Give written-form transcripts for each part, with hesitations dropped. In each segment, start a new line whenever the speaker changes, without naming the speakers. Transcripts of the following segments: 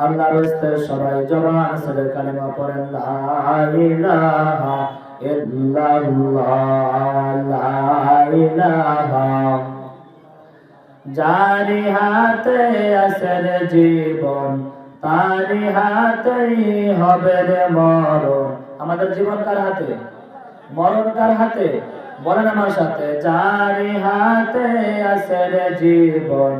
আল্লাহর রাস্তে সবাই জবান ছেড়ে কালিমা পড়েন লা ইলাহা ইল্লাল্লাহ লা ইলাহা। যারি হাতে আছে রে জীবন তারি হাতেই হবে রে মরণ। আমাদের জীবন কার হাতে, মরণ কার হাতে? বলেন আমার সাথে, যারি হাতে আছে রে জীবন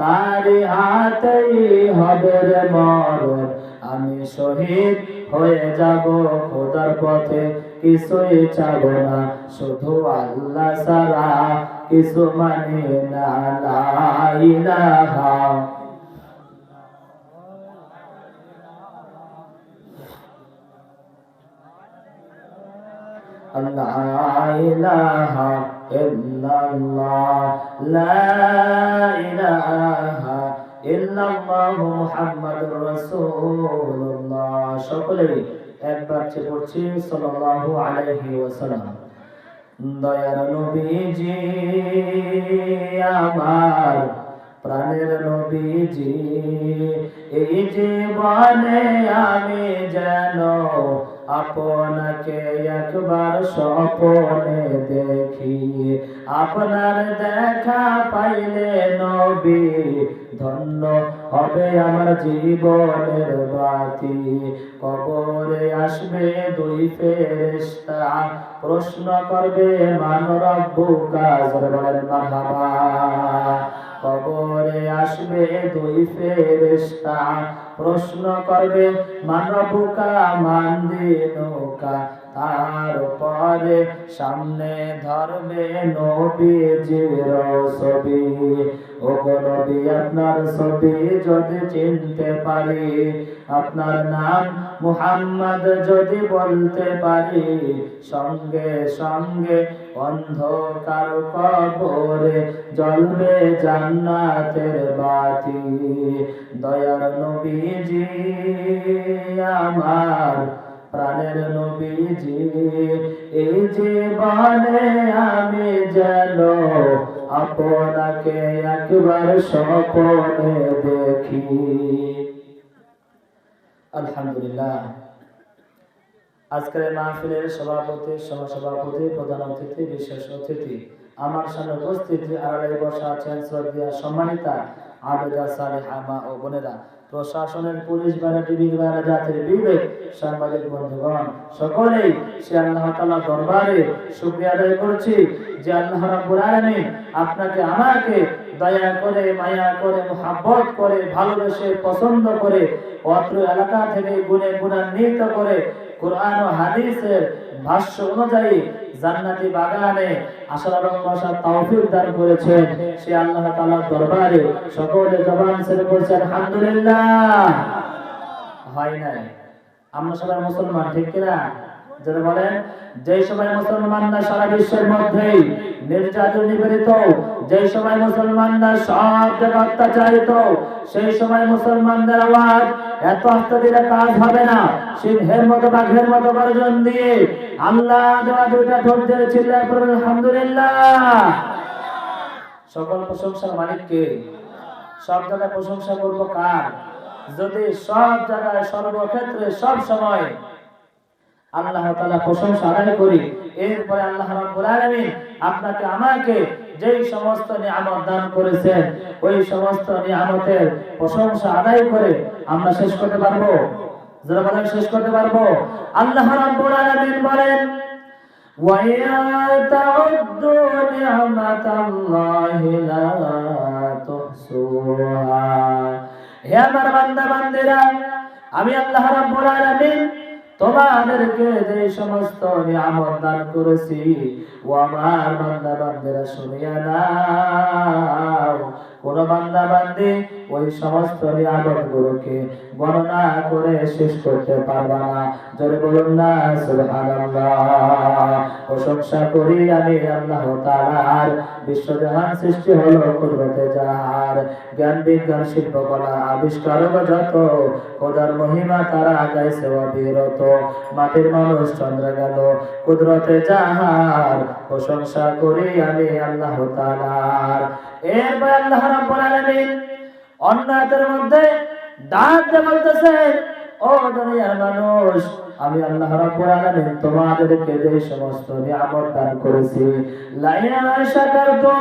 তারি হাতেই হবে রে মরণ। আমি শহীদ হয়ে যাব খোদার পথে, কিছুই চাব না শুধু আল্লাহ ছাড়া কিছু মানি না। লা ইলাহা لا إله إلا الله لا إله إلا الله محمد رسول الله। সকলেই একবার পড়ছি সাল্লাল্লাহু আলাইহি ওয়াসাল্লাম। দয়ার নবীজি আমার প্রাণের নবীজি, এই জীবনে আমি যেন আপনাকে একবার স্বপ্নে দেখি। আপনার দেখা পাইলে নবী ধন্য হবে আমার জীবনের বাতি। কবরে আসবে দুই ফেরেশতা, প্রশ্ন করবে মান রব্বুকা, জোরে বলেন মারহাবা। কবরে আসবে দুই ফেরেশতা, প্রশ্ন করবে মান রব্বুকা মান দীনুকা। তারপরে সামনে ধরবে নবীজির ছবি। ওগো নবী আপনার ছবি যদি চিনতে পারি, আপনার নাম মুহাম্মদ যদি বলতে পারি, সঙ্গে সঙ্গে অন্ধকার কবরে জ্বলবে জান্নাতের বাতি। দয়ার নবীজি আমার প্রাণের নবীজি, এই জীবনে আমি যেন আপনাকে একবার স্বপ্নে দেখি। আলহামদুলিল্লাহ। আজকের মাহফিলের সভাপতি, সহসভাপতি, প্রধান অতিথি, বিশেষ অতিথি, আমার সামনে উপস্থিত আড়ালে বসা আছেন শ্রদ্ধেয়া সম্মানিতা আবেদা সালেহা মা ও বোনেরা, প্রশাসনের পুলিশ বাহিনী, টিভির বাহিনী, জাতির বিবেক, সাংবাদিক বন্ধুগণ, সকলেই সে আল্লাহ তাআলার দরবারে শুকরিয়া আদায় করছি যে আল্লাহ রাব্বুল আলামিন আপনাকে আমাকে দয়া করে, মায়া করে, মুহাব্বত করে, ভালোবেসে, পছন্দ করে, অত্র এলাকা থেকে গুণে গুণান্বিত করে কোরআন ও হাদিসের ভাষ্য অনুযায়ী জান্নাতি বাগানে আসার এবং বসার তৌফিক দান করেছেন। সে আল্লাহ তাআলার দরবারে সকলে জবান ছেড়ে বলছে আলহামদুলিল্লাহ। হয় নাই? আমরা সবাই মুসলমান, ঠিক কিনা? যারা বলেন, যেই সময় মুসলমানরা সারা বিশ্বের মধ্যে নির্যাতন নিপীড়িত, যেই সময় মুসলমানরা সব জায়গায় অত্যাচারিত, সেই সময় মুসলমানদের আওয়াজ এত আস্তে দিলে কাজ হবে না। সিংহের মতো, বাঘের মতো গর্জন দিয়ে আল্লাহ দেওয়া দুইটা ঠোঁট দিয়ে চিল্লায় পড়বেন আলহামদুলিল্লাহ। সকল প্রশংসার মালিককে। সব জায়গায় প্রশংসা করবো কার? যদি সব জায়গায়, সর্বক্ষেত্রে, সব সময় আল্লাহ তাআলা প্রশংসা আদায় করি, এরপরে আল্লাহ রাব্বুল আলামিন আপনাকে আমাকে যেই সমস্ত নিয়ামত দান করেছেন, ওই সমস্ত নিয়ামতের প্রশংসা আদায় করে আমরা শেষ করতে পারবো? যারা বলেন শেষ করতে পারবো? আল্লাহ রাব্বুল আলামিন বলেন, ওয়া ইয়া তাউদ্দু নি'মাতাল্লাহি লা তুহসুহা। হে আমার বান্দা বান্দিরা, আমি আল্লাহ রাব্বুল আলামিন তোমাদেরকে যে সমস্ত নিয়ামত দান করেছি, ও আমার বান্দা বান্দিরা শুনিয়া নাও। কোন বান্দা বান্দি ওই সমস্ত নিয়ামতগুলোকে গণনা করে শেষ করতে পারবে না। জোরে বলুন না সুবহানাল্লাহ। প্রশংসা করি আমি আল্লাহ তাআলার, বিশ্বজাহান সৃষ্টি হলো কুদরতে যার, জ্ঞান বিজ্ঞান শিল্পকলা আবিষ্কারক যত, খোদার মহিমা তারা গাইছে অবিরত। মাটির মানুষ চন্দ্র গেল কুদরতে যাহার, প্রশংসা করি আমি আল্লাহ তাআলার। এরপর আল্লাহ রাব্বুল আলামিন অন্য আয়াতের মধ্যে ডাক দিয়ে বলতেছেন, ও দুনিয়ার মানুষ, আমি আল্লাহ রাব্বুল আলামিন তোমাদেরকে যে সমস্ত নিয়ামত দান করেছি, লা ইন শাকারতুম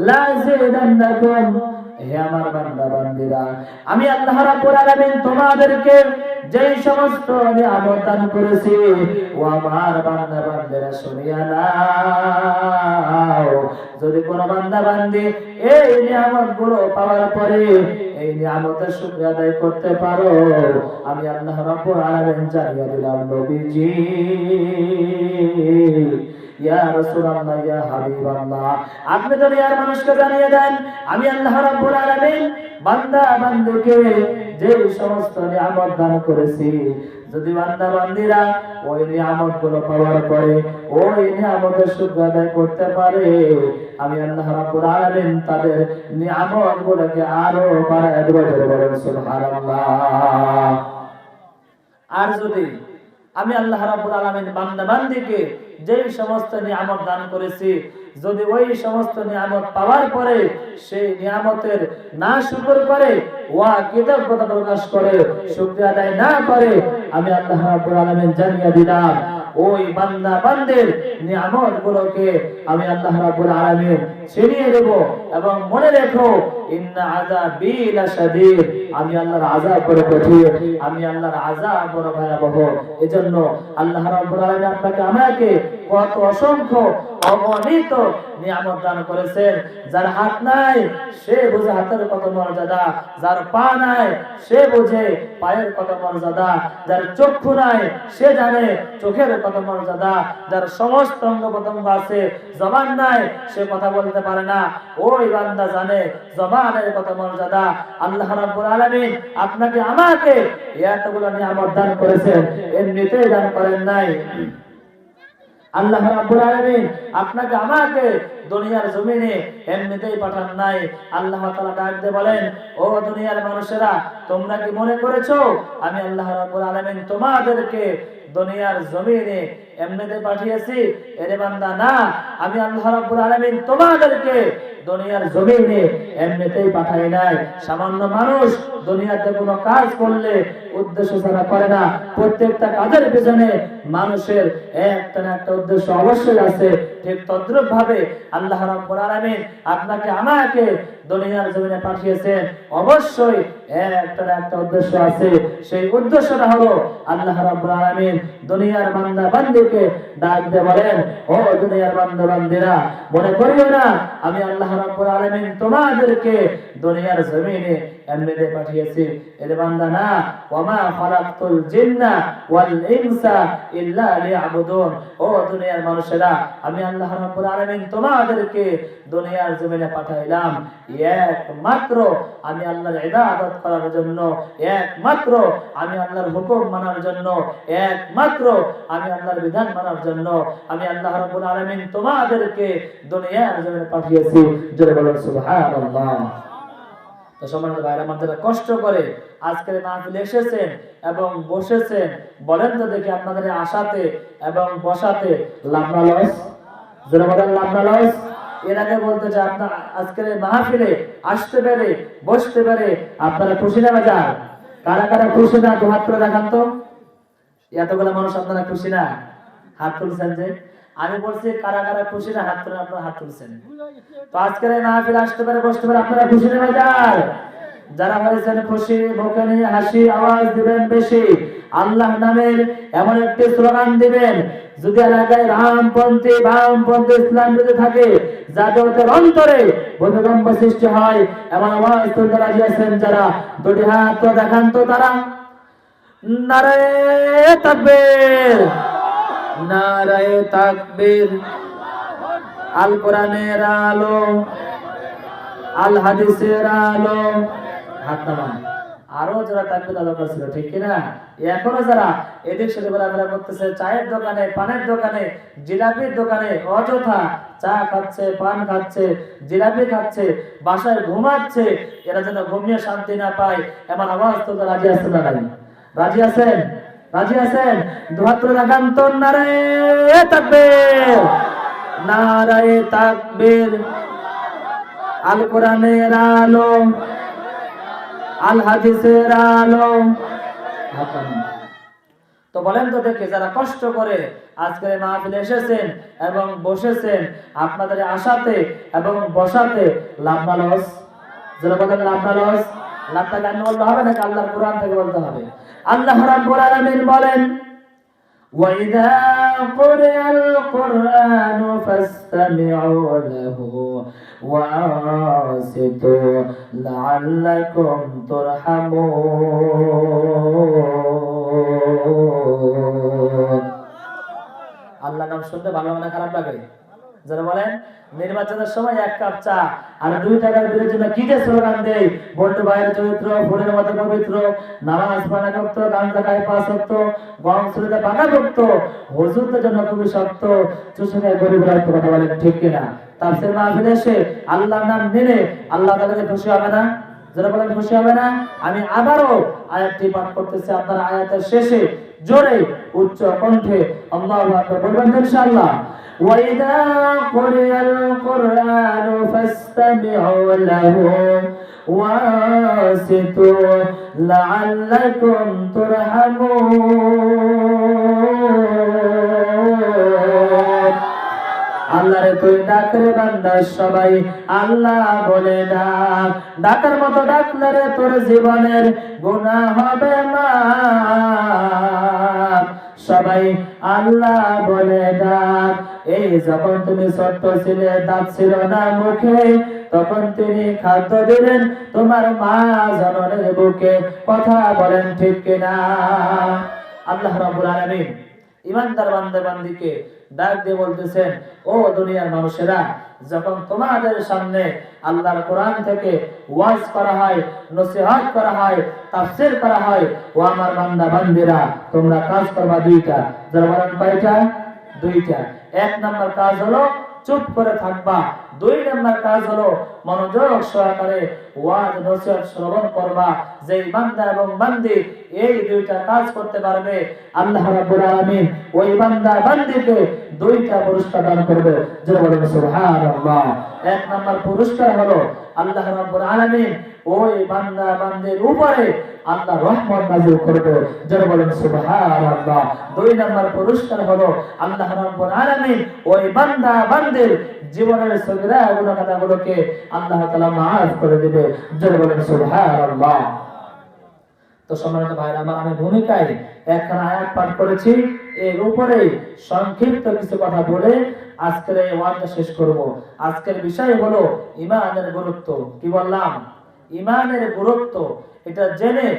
লাযিদান্নাকুম, হে আমার বান্দা বান্দীরা, আমি আল্লাহ রাব্বুল আলামিন তোমাদেরকে যে সমস্ত নিয়ামত দান করেছি, ও আমার বান্দা বান্দীরা শুনিয়া নাও। যদি কোনো বান্দা বান্দী এই নিয়ামতগুলো পাওয়ার পরে এই নিয়ামতের শুকরিয়া আদায় করতে পারো, আমি আল্লাহ রাব্বুল আলামিন জানিয়ে দিলাম, নবীজি, ইয়া রাসূলুল্লাহ, ইয়া হাবিবাল্লাহ, আপনি দুনিয়ার মানুষকে জানিয়ে দেন, আমি আল্লাহ রাব্বুল আলামিন বান্দা বান্দীকে যে সমস্ত নিয়ামত দান করেছি, যদি বান্দা বান্দীরা ওই নিয়ামতগুলো পাওয়ার পরে ওই নিয়ামতের শুকর আদায় করতে পারে, আমি আল্লাহ রাব্বুল আলামিন তাদের নিয়ামতগুলোকে আরো বাড়ায় দেব। বলেন সুবহানাল্লাহ। আর যদি আমি আল্লাহ রাব্বুল আলামিন বান্দা বান্দীকে যে সমস্ত নিয়ামত দান করেছি, যদি ওই সমস্ত নিয়ামত পাওয়ার পরে সেই নিয়ামতের না শুকর করে, ওয়া কৃতজ্ঞতা প্রকাশ করে, শুকরিয়া আদায় না করে, আমি আল্লাহ রাব্বুল আলামিন জানিয়ে দিলাম, ওই বান্দা বান্দের নিয়ামত গুলোকে আমি আল্লাহ রাব্বুল আলামিন ছিনিয়ে দেব। এবং মনে রেখো, ইন্না আযাবি লাশাদীদ, আমি আল্লাহর আযাব বড় কঠিন, আমি আল্লাহর আযাব বড় ভয়াবহ। এজন্য আল্লাহ রাব্বুল আলামিন আপনাকে আমাকে কত অসংখ্য অগণিত নিয়ামত দান করেছেন। যার হাত নাই সে বুঝে হাতের কত মর্যাদা, যার পা নাই সে বুঝে পায়ের কত মর্যাদা, যার চক্ষু নাই সে জানে চোখের কত মর্যাদা, যার সমস্ত অঙ্গ প্রত্যঙ্গ আছে, জবান নাই সে কথা বলতে পারে না, ওই বান্দা জানে জবানের কত মর্যাদা। আল্লাহ রাব্বুল আলামিন আপনাকে আমাকে এতগুলো নিয়ামত দান করেছেন, এমনিতেই দান করেন নাই। আল্লাহ রাব্বুল আলামিন আপনাকে আমাকে দুনিয়ার জমিনে এমনিতেই পাঠান নাই। আল্লাহ তাআলা ডাক দিয়ে বলেন, ও দুনিয়ার মানুষেরা, তোমরা কি মনে করেছো আমি আল্লাহ রাব্বুল আলামিন তোমাদেরকে দুনিয়ার জমিনে এমনিতে পাঠিয়েছি? এরে বান্দা, না, আমি আল্লাহ রাব্বুল আলামিন তোমাদেরকে দুনিয়ার জমিনে এমনিতেই পাঠাই নাই। সামান্য মানুষ দুনিয়াতে কোনো কাজ করলে উদ্দেশ্য ছাড়া করে না, প্রত্যেকটা কাজের পিছনে মানুষের একটা না একটা উদ্দেশ্য অবশ্যই আছে। ঠিক তদ্রুপ ভাবে আল্লাহ রাব্বুল আলামিন আপনাকে আমাকে দুনিয়ার জমিনে পাঠিয়েছেন, অবশ্যই একটা না একটা উদ্দেশ্য আছে। সেই উদ্দেশ্যটা হলো আল্লাহ রাব্বুল আলামিন দুনিয়ার বান্দা বান্দীকে ডাক দিয়ে বলেন, ও দুনিয়ার বান্দা বান্দীরা, মনে করিও না আমি আল্লাহ রাব্বুল আলামিন তোমাদেরকে দুনিয়ার জমিনে এমনিতে পাঠিয়েছি। এর বান্দা, না, ওয়ামা খালাকতুল জিন্না ওয়াল ইনসা ইল্লা লিয়াবুদুন, ও দুনিয়ার মানুষেরা, আমি আল্লাহ রাব্বুল আলামিন তোমাদেরকে দুনিয়ার জমিনে পাঠাইলাম একমাত্র আমি আল্লাহর ইবাদত করার জন্য, একমাত্র আমি আল্লাহর হুকুম মানার জন্য, একমাত্র আমি আল্লাহর বিধান মানার জন্য। আমি আল্লাহ রাব্বুল আলামিন তোমাদেরকে দুনিয়ার জমিনে পাঠিয়েছি। জোরে বলুন সুবহানাল্লাহ। তো সম্মানিত ভাইরা, আমাদের কষ্ট করে আজকের মাহফিলে এসেছেন এবং বসেছেন, বলেন তো দেখি আপনাদের আশাতে এবং বসাতে লাভ না লস? জোরে বলেন, লাভ না লস? এর আগে বলতে চাই, আপনার আজকের মাহফিলে আসতে পেরে বসতে পেরে আপনারা খুশি না বাজার? কারা কারা খুশি না তো হাত তুলে দেখান তো। এতগুলো মানুষ আপনারা খুশি না? হাত তুলছেন যে? আমি বলছি কারা কারা খুশি না হাত তুলে, আপনারা হাত তুলছেন। তো আজকের এই মাহফিলে আসতে পারে বসতে পারে আপনারা খুশি না বাজার? যারা হয়েছেন খুশি, মুখে নিয়ে হাসি আওয়াজ দিবেন বেশি, আল্লাহ নামের এমন একটি স্লোগান দিবেন, যদি এলাকায় রামপন্থী বামপন্থী ইসলাম যদি থাকে, যাতে ওদের অন্তরে ভূমিকম্প সৃষ্টি হয়, এমন আওয়াজ তুলতে রাজি আছেন যারা? দুটি হাত তো দেখান তো তারা। নারায়ে তাকবীর, নারায়ে তাকবীর। আল কোরআনের আলো, আল হাদিসের আলো। হাত নামান। আরো যারা তাকবীর আলো করছিল, ঠিক কিনা? এখনো যারা এদিক সেদিক ঘোরাফেরা করতেছে, চায়ের দোকানে, পানের দোকানে, জিলাপির দোকানে অযথা চা খাচ্ছে, পান খাচ্ছে, জিলাপি খাচ্ছে, বাসায় ঘুমাচ্ছে, এরা যেন ঘুমিয়ে শান্তি না পায়, এমন আওয়াজ তুলতে রাজি আছেন না? রাজি আছেন? রাজি আছেন? দুহাত তুলে দেখান তো। নারায়ে তাকবীর, নারায়ে তাকবীর। আল কোরআনের আলো, আল হাদিসের আলো। তো বলেন তো দেখে, যারা কষ্ট করে আজকের মাহফিলে এসেছেন এবং বসেছেন, আপনাদের আশাতে এবং বসাতে লাভ না লস? যারা বলেন লাভ না লস? লাভটা কেন বলতে হবে নাকি আল্লাহর কোরআন থেকে বলতে হবে? আল্লাহ রাব্বুল আলামিন বলেন, وَإِذَا قُرِئَ الْقُرْآنُ فَاسْتَمِعُوا لَهُ وَأَنصِتُوا لَعَلَّكُمْ تُرْحَمُونَ। আল্লাহর নাম শুনতে ভালো মানে খারাপ লাগে? যারা বলেন নির্বাচনের সময় 1 কাপ চা আর 2 টাকার বিলের জন্য কি যে স্লোগান দেয়, বন্ধু ভাইয়ের চরিত্র ফুলের মতো পবিত্র, নামাজ পড়া ভক্ত, গাঞ্জা খায় 5 ওয়াক্ত, গম ছুরিতে পাকা ভক্ত, হুজুরদের জন্য খুবই শক্ত, চুষে গরিবরা কথা বলেন ঠিক কিনা? তাফসীর মাহফিলে এসে আল্লাহর নাম নিলে আল্লাহ তাআলা খুশি হবে না? যারা বলেন খুশি হবে না? আমি আবারও আয়াতটি পাঠ করতেছি, আপনারা আয়াতের শেষে জোরে উচ্চ কণ্ঠে আল্লাহু আকবার বলবেন ইনশাআল্লাহ। وَإِذَا قُرِئَ الْقُرْآنُ فَاسْتَمِعُوا لَهُ وَأَنصِتُوا لَعَلَّكُمْ تُرْحَمُونَ। আল্লাহরে তুই ডাকরে বান্দা সবাই আল্লাহ বলে ডাক, ডাকার মতো ডাকলে রে তোর জীবনের গুনাহ হবে মাফ। সবাই আল্লাহ বলে ডাক। এই যখন তুমি ছোট্ট ছিলে, দাঁত ছিল না মুখে, তখন তিনি খাদ্য দিলেন তোমার মা জননের বুকে। কথা বলেন ঠিক কিনা? আল্লাহ রাব্বুল আলামিন ইমানদার বান্দা বান্দীকে ডাক দিয়ে বলতেছেন, ও দুনিয়ার মানুষেরা, যখন তোমাদের সামনে আল্লাহর কোরআন থেকে ওয়াজ করা হয়, নসিহত করা হয়, তাফসীর করা হয়, ও আমার বান্দা বান্দীরা, তোমরা কাজ করবা 2টা। যারা বলেন কয়টা? 2টা। 1 নাম্বার কাজ হলো চুপ করে থাকবা, 2 নাম্বার কাজ হলো মনোযোগ সহকারে ওয়াজ নসিহত শ্রবণ করবা। যেই বান্দা এবং বান্দী এই 2টা কাজ করতে পারবে, আল্লাহ রাব্বুল আলামিন ওই বান্দা বান্দীকে 2টা পুরস্কার দান করবে। যারা বলেন সুবহানাল্লাহ। 1 নাম্বার পুরস্কার হলো আল্লাহ রাব্বুল আলামিন ওই বান্দা বান্দীর উপরে আল্লাহ রহমত নাযিল করবে। যারা বলেন সুবহানাল্লাহ। 2 নাম্বার পুরস্কার হলো আল্লাহ রাব্বুল আলামিন ওই বান্দা বান্দীর জীবনের সগীরা গুনাহগুলোকে আল্লাহ তাআলা maaf করে দিবে। যারা বলেন সুবহানাল্লাহ। তো সম্মানিত ভাইরা আমার, আমি ভূমিকায় একখানা আয়াত পাঠ করেছি, এর উপরে সংক্ষিপ্ত কিছু কথা বলে আজকের এই ওয়াজটা শেষ করব। আজকের বিষয় হলো ঈমানের গুরুত্ব। কি বললাম? ঈমানের গুরুত্ব। এটা জেনে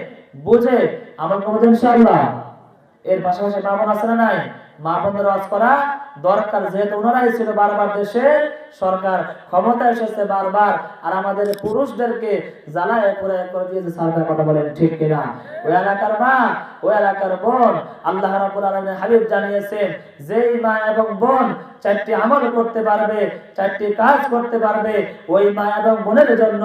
বুঝে আমল করব ইনশাআল্লাহ। এর পাশাপাশি মা বোন আছে না নাই? মা বোনদের ওয়াজ করা দরকার, যেহেতু ওনারাই ছিল বারবার দেশে সরকার ক্ষমতা এসেছে বারবার, আর আমাদের পুরুষদেরকে জ্বালায় করে দিয়েছে সরকার। কথা বলেন ঠিক কিনা? ওই এলাকার মা, ওই এলাকার বোন, আল্লাহ রাব্বুল আলামিন হাবিব জানিয়েছেন, যেই মা এবং বোন 4টি আমল করতে পারবে, 4টি কাজ করতে পারবে, ওই মা এবং বোনের জন্য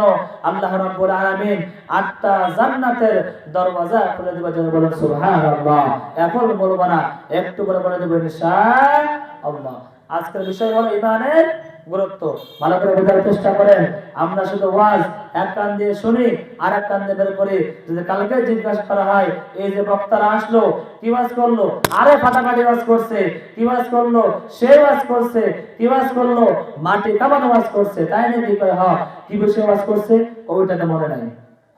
আল্লাহ রাব্বুল আলামিন 8টা জান্নাতের দরওয়াজা খুলে দিবেন। যেন বলেন সুবহানাল্লাহ। এখন বলবো না, একটু করে বলে দেব ইনশাআল্লাহ। আজকের বিষয় হলো ঈমানের গুরুত্ব। ভালো করে বোঝার চেষ্টা করেন। আমরা শুধু ওয়াজ এক কান দিয়ে শুনি আর এক কান দিয়ে বের করি। যদি কালকে জিজ্ঞাসা করা হয়, এই যে বক্তারা আসলো কি ওয়াজ করলো, আরে ফাটাফাটি ওয়াজ করছে, কি ওয়াজ করলো, সে ওয়াজ করছে, কি ওয়াজ করলো, মাটি কামানো ওয়াজ করছে, তাই নাকি? কয় হ্যাঁ। কি বিষয়ে ওয়াজ করছে ওইটাতে মনে নাই,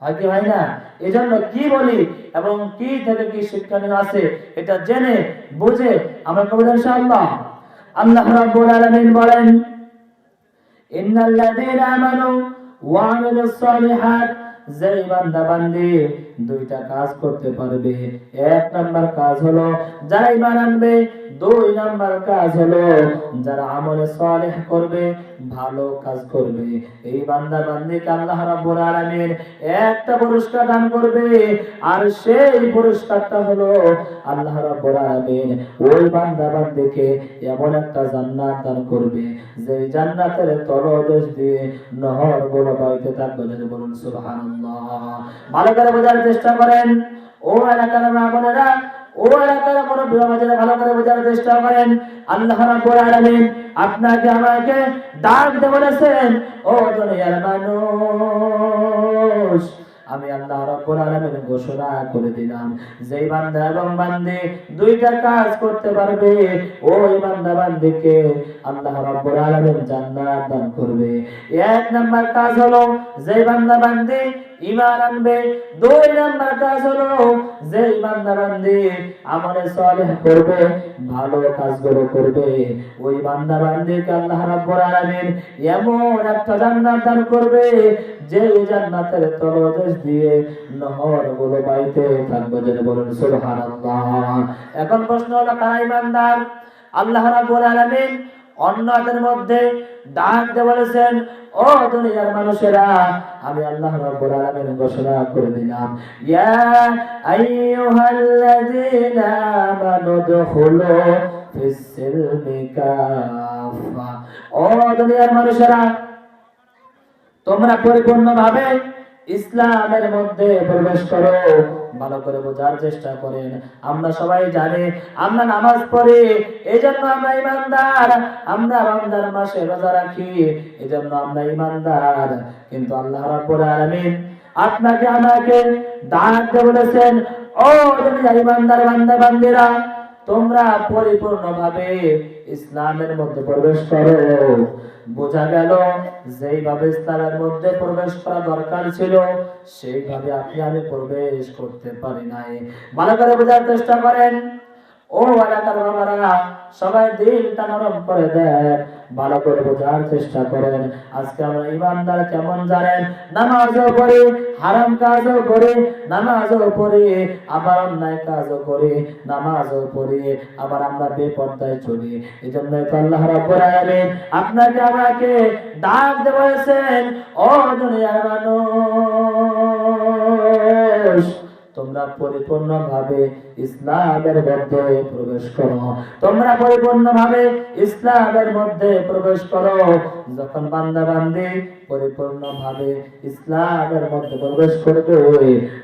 হয় কি হয় না? এজন্য কি বলি এবং কি থেকে কি শিক্ষণীয় আছে এটা জেনে বুঝে আমরা করব ইনশাআল্লাহ। আল্লাহ রাব্বুল আলামিন বলেন, ইন্নাল্লাযীনা আমানু ওয়া আমিলুস সালিহাত, যেই বান্দা বান্দী 2টা কাজ করতে পারবে। 1 নাম্বার কাজ হলো যারা ঈমান আনবে, 2 নাম্বার কাজ হলো যারা আমলে সালেহ করবে, ভালো কাজ করবে। এই বান্দা বান্দীকে আল্লাহ রাব্বুল আলামিন একটা পুরস্কার দান করবে, আর সেই পুরস্কারটা হলো আল্লাহ রাব্বুল আলামিন ওই বান্দা বান্দীকে এমন একটা জান্নাত দান করবে, যে জান্নাতের তলদেশ দিয়ে নহরগুলো বইতে থাকবে। বলুন সুবহানাল্লাহ। ভালো করে বোঝার চেষ্টা করেন। ও এলাকার মা বোনেরা, ও এলাকার মুরব্বি বাবাজিরা, ভালো করে বোঝার চেষ্টা করেন। আল্লাহ রাব্বুল আলামিন আপনাকে আমাকে ডাক দিয়ে বলেছেন, ও দুনিয়ার মানুষ, আমি আল্লাহ রাব্বুল আলামিন ঘোষণা করে দিলাম, যেই বান্দা এবং বান্দী দুইটা কাজ করতে পারবে ওই বান্দা বান্দীকে আল্লাহ রাব্বুল আলামিন জান্নাত দান করবে। এক নাম্বার কাজ হলো যেই বান্দা বান্দী ঈমান আনবে, দুই নাম্বার কাজ হলো যেই বান্দা বান্দী আমলে সালেহ করবে, ভালো কাজগুলো করবে, ওই বান্দা বান্দীকে আল্লাহ রাব্বুল আলামিন এমন একটা জান্নাত দান করবে যে জান্নাতের তলদেশ দিয়ে নহরগুলো বাইতে থাকবে। যেন বলেন সুবহানাল্লাহ। এখন প্রশ্ন হলো কারা ঈমানদার? আল্লাহ রাব্বুল আলামিন অন্যদের মধ্যে ডাক দিয়ে বলেছেন, ও দুনিয়ার মানুষেরা, আমি আল্লাহ রাব্বুল আলামিন ঘোষণা করে দিলাম, ইয়া আইয়ুহাল্লাযীনা আমানু দুখুলু ফিস সিলমি কাফা। ও দুনিয়ার মানুষেরা, তোমরা পরিপূর্ণভাবে ইসলামের মধ্যে প্রবেশ করো। ভালো করে বোঝার চেষ্টা করেন। আমরা সবাই জানি আমরা নামাজ পড়ি, এজন্য আমরা ঈমানদার। আমরা রমজান মাসে রোজা রাখি, এজন্য আমরা ঈমানদার। কিন্তু আল্লাহ রাব্বুল আলামিন আপনাকে আমাকে ডাক দিয়ে বলেছেন, ও দুনিয়ার ঈমানদার বান্দা বান্দীরা, তোমরা পরিপূর্ণভাবে ইসলামের মধ্যে প্রবেশ করো। বোঝা গেল যেইভাবে ইসলামের মধ্যে প্রবেশ করা দরকার ছিল সেইভাবে আপনি আমি প্রবেশ করতে পারি নাই। ভালো করে বোঝার চেষ্টা করেন। ও এলাকার বাবারা, সবাই দিলটা নরম করে দেন, ভালো করে বোঝার চেষ্টা করেন। আজকে আমরা ঈমানদার কেমন জানেন? নামাজও পড়ি, হারাম কাজও করি, নামাজও পড়ি, আবার অন্যায় কাজও করি, নামাজও পড়ি, আবার আমরা বেপরদায় চলি। এজন্য তো আল্লাহ রাব্বুল আলামিন আপনাকে আমাকে ডাক দিয়ে বলেছেন, ও দুনিয়ার মানুষ, তোমরা পরিপূর্ণভাবে ইসলামের মধ্যে প্রবেশ করো। তোমরা পরিপূর্ণভাবে ইসলামের মধ্যে প্রবেশ করো। যখন বান্দা বান্দী পরিপূর্ণভাবে ইসলামের মধ্যে প্রবেশ করবে,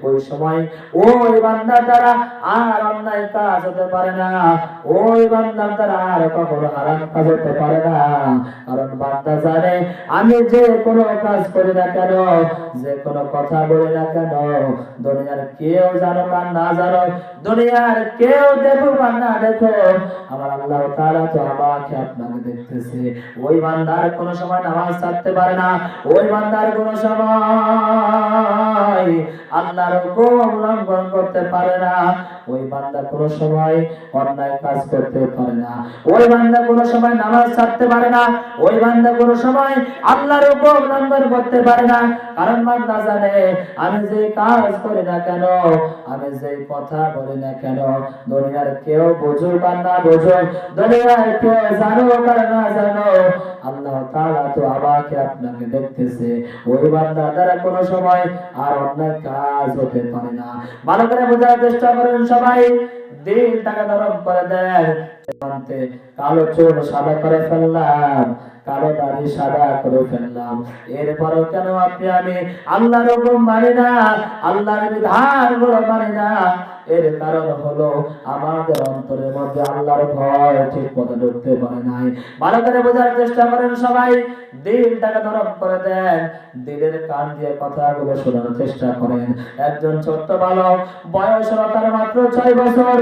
ওই সময় ওই বান্দার দ্বারা আর অন্যায় কাজ হতে পারে না, ওই বান্দার দ্বারা আর কখনো হারাম কাজ হতে পারে না। কারণ বান্দা জানে, আমি যে কোনো কাজ করি না কেন, যে কোনো কথা বলি না কেন, দুনিয়ার কেউ জানো আর না জানো, দুনিয়ার কেউ দেখো আর না দেখো, আমার আল্লাহ তাআলা তো আমাকে আপনাকে দেখতেছে। ওই বান্দার কোনো সময় নামাজ ছাড়তে পারে না, ওই বান্দার কোনো সময় আল্লাহর হুকুম লঙ্ঘন করতে পারে না, ওই বান্দা কোনো সময় অন্যায় কাজ করতে পারে না, ওই বান্দা কোনো সময় নামাজ ছাড়তে পারে না, ওই বান্দা কোনো সময় আল্লাহর হুকুম লঙ্ঘন করতে পারে না। কারণ বান্দা জানে, আমি যে কাজ করি না কেন, আমি যে কথা বলি না কেন, দুনিয়ার কেউ বুঝুক আর না বুঝুক, দুনিয়ার কেউ জানুক আর না জানো, আল্লাহ তাআলা তো আমাকে আপনাকে দেখতেছে। ওই বান্দা দ্বারা কোনো সময় আর অন্যায় কাজ হতে পারে না। ভালো করে বোঝার চেষ্টা করেন সবাই। দিলটাকে নরম করে দেন। কালো চুল সাদা করে ফেললাম, কালো দাড়ি সাদা করে ফেললাম, এরপরও কেন আপনি আমি আল্লাহর হুকুম মানি না, আল্লাহর বিধান গুলো মানি না? এর কারণ হলো আমাদের অন্তরের মধ্যে আল্লাহর ভয় ঠিক মতো ঢুকতে পারে নাই। ভালো করে বোঝার চেষ্টা করেন সবাই। দিলটাকে নরম করে দেন, দিলের কান দিয়ে কথাগুলো শোনার চেষ্টা করেন। একজন ছোট্ট বালক, বয়স হলো তার মাত্র 6 বছর।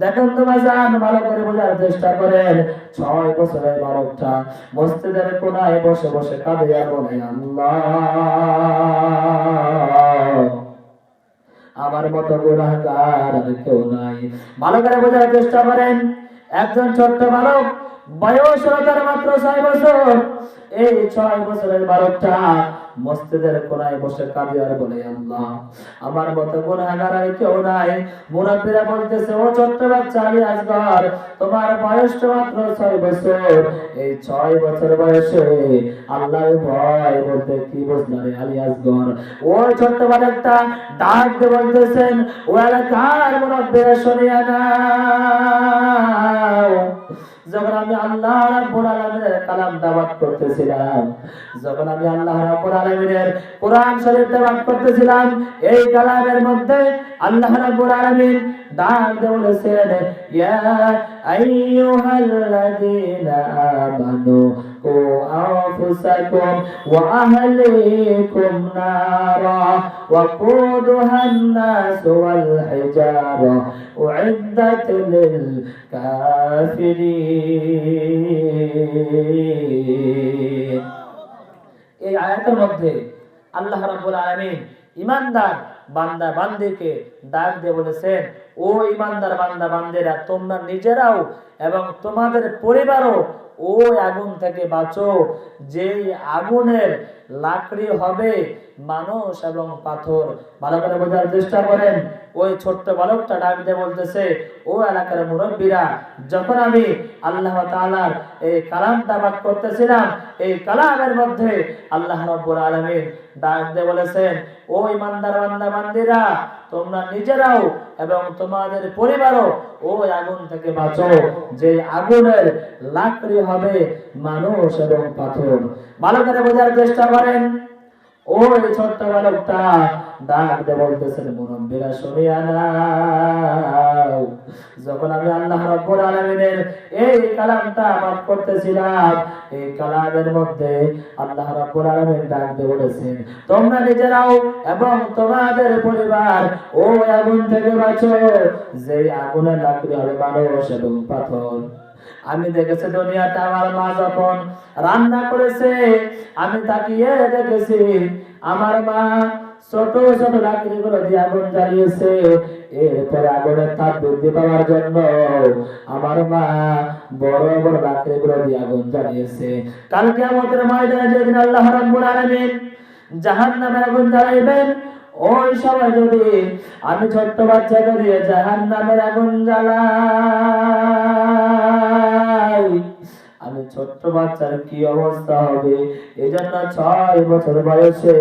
দেখেন তো ভাইজান, ভালো করে বোঝার চেষ্টা করেন। 6 বছরের বালকটা মসজিদের কোনায় বসে বসে কাঁদে আর বলে, আল্লাহ, আমার মতো গুনাহগার আর কেউ নাই। ভালো করে বোঝার চেষ্টা করেন। একজন ছোট্ট বালক, বয়স হলো তার মাত্র 6 বছর। এই 6 বছরের বালকটা মসজিদের কোনায় বসে কাঁদে আর বলে, আল্লাহ, আমার মতো গুনাহগার আর কেউ নাই। মুরাব্বিরা বলতেছে, ও ছোট্ট বাচ্চা আলী আসগর, তোমার বয়স মাত্র 6 বছর। এই 6 বছর বয়সে আল্লাহর ভয় বলতে কি বুঝলা রে আলী আসগর? ওই ছোট্ট বালকটা ডাক দিয়ে বলতেছেন, ও এলাকার মুরাব্বিরা শুনিয়া নাও, যখন আমি আল্লাহ রাব্বুল আলামিনের কালাম দাওয়াত করতেছিলাম, যখন আমি আল্লাহ রাব্বুল আলামিনের কোরআন শরীফ দাওয়াত করতেছিলাম, এই কালামের মধ্যে আল্লাহ রাব্বুল আলামিন ডাক দিয়ে বলেছেন, ইয়া আইয়ুহাল্লাযীনা আমানু কু আনফুসাকুম ওয়া আহলিকুম নারা ওয়া কুদুহান নাস ওয়াল হিজারা উইদ্দাত লিল কাফিরিন। এই আয়াতের মধ্যে আল্লাহ রাব্বুল আলামিন ঈমানদার বান্দা বান্দীকে ডাক দিয়ে বলেছেন, ও ঈমানদার বান্দা বান্দিরা, তোমরা নিজেরাও এবং তোমাদের পরিবারও ওই আগুন থেকে বাঁচো, যেই আগুনের লাকড়ি হবে মানুষ এবং পাথর। ভালো করে বোঝার চেষ্টা করেন। ওই ছোট্ট বালকটা ডাক দিয়ে বলতেছে, ও এলাকার মুরব্বীরা, যখন আমি আল্লাহ তাআলার এই কালামটা পাঠ করতেছিলাম, এই কালামের মধ্যে আল্লাহ রাব্বুল আলামিন ডাক দিয়ে বলেছেন, ও ঈমানদার বান্দা বান্দীরা, তোমরা নিজেরাও এবং তোমাদের পরিবারও ওই আগুন থেকে বাঁচো, যে আগুনের লাকড়ি হবে মানুষ এবং পাথর। ভালো করে বোঝার চেষ্টা করেন। ওই ছোট্ট বালকটা ডাক দিয়ে বলতেছেন, মুরব্বিরা শুনিয়া নাও, যখন আমি আল্লাহ রাব্বুল আলামিনের এই কালামটা পাঠ করতেছিলাম, এই কালামের মধ্যে আল্লাহ রাব্বুল আলামিন ডাক দিয়ে বলেছেন, তোমরা নিজেরাও এবং তোমাদের পরিবার ওই আগুন থেকে বাঁচো, যে আগুনের লাকড়ি হবে মানুষ এবং পাথর। আমি দেখেছি দুনিয়াতে আমার মা যখন রান্না করেছে, আমি তাকিয়ে দেখেছি আমার মা ছোট ছোট লাকড়িগুলো দিয়ে আগুন জ্বালিয়েছে। এরপরে আগুনের তাপ বৃদ্ধি পাওয়ার জন্য আমার মা বড় বড় লাকড়িগুলো দিয়ে আগুন জ্বালিয়েছে। কাল কিয়ামতের ময়দানে যেদিন আল্লাহ রাব্বুল আলামিন জাহান্নামে আগুন জ্বালাইবেন, ওই সময় যদি আমি ছোট্ট বাচ্চাকে দিয়ে জাহান্নামের আগুন জ্বালাই, আমি ছোট্ট বাচ্চার কি অবস্থা হবে। এই জন্য 6 বছর বয়সে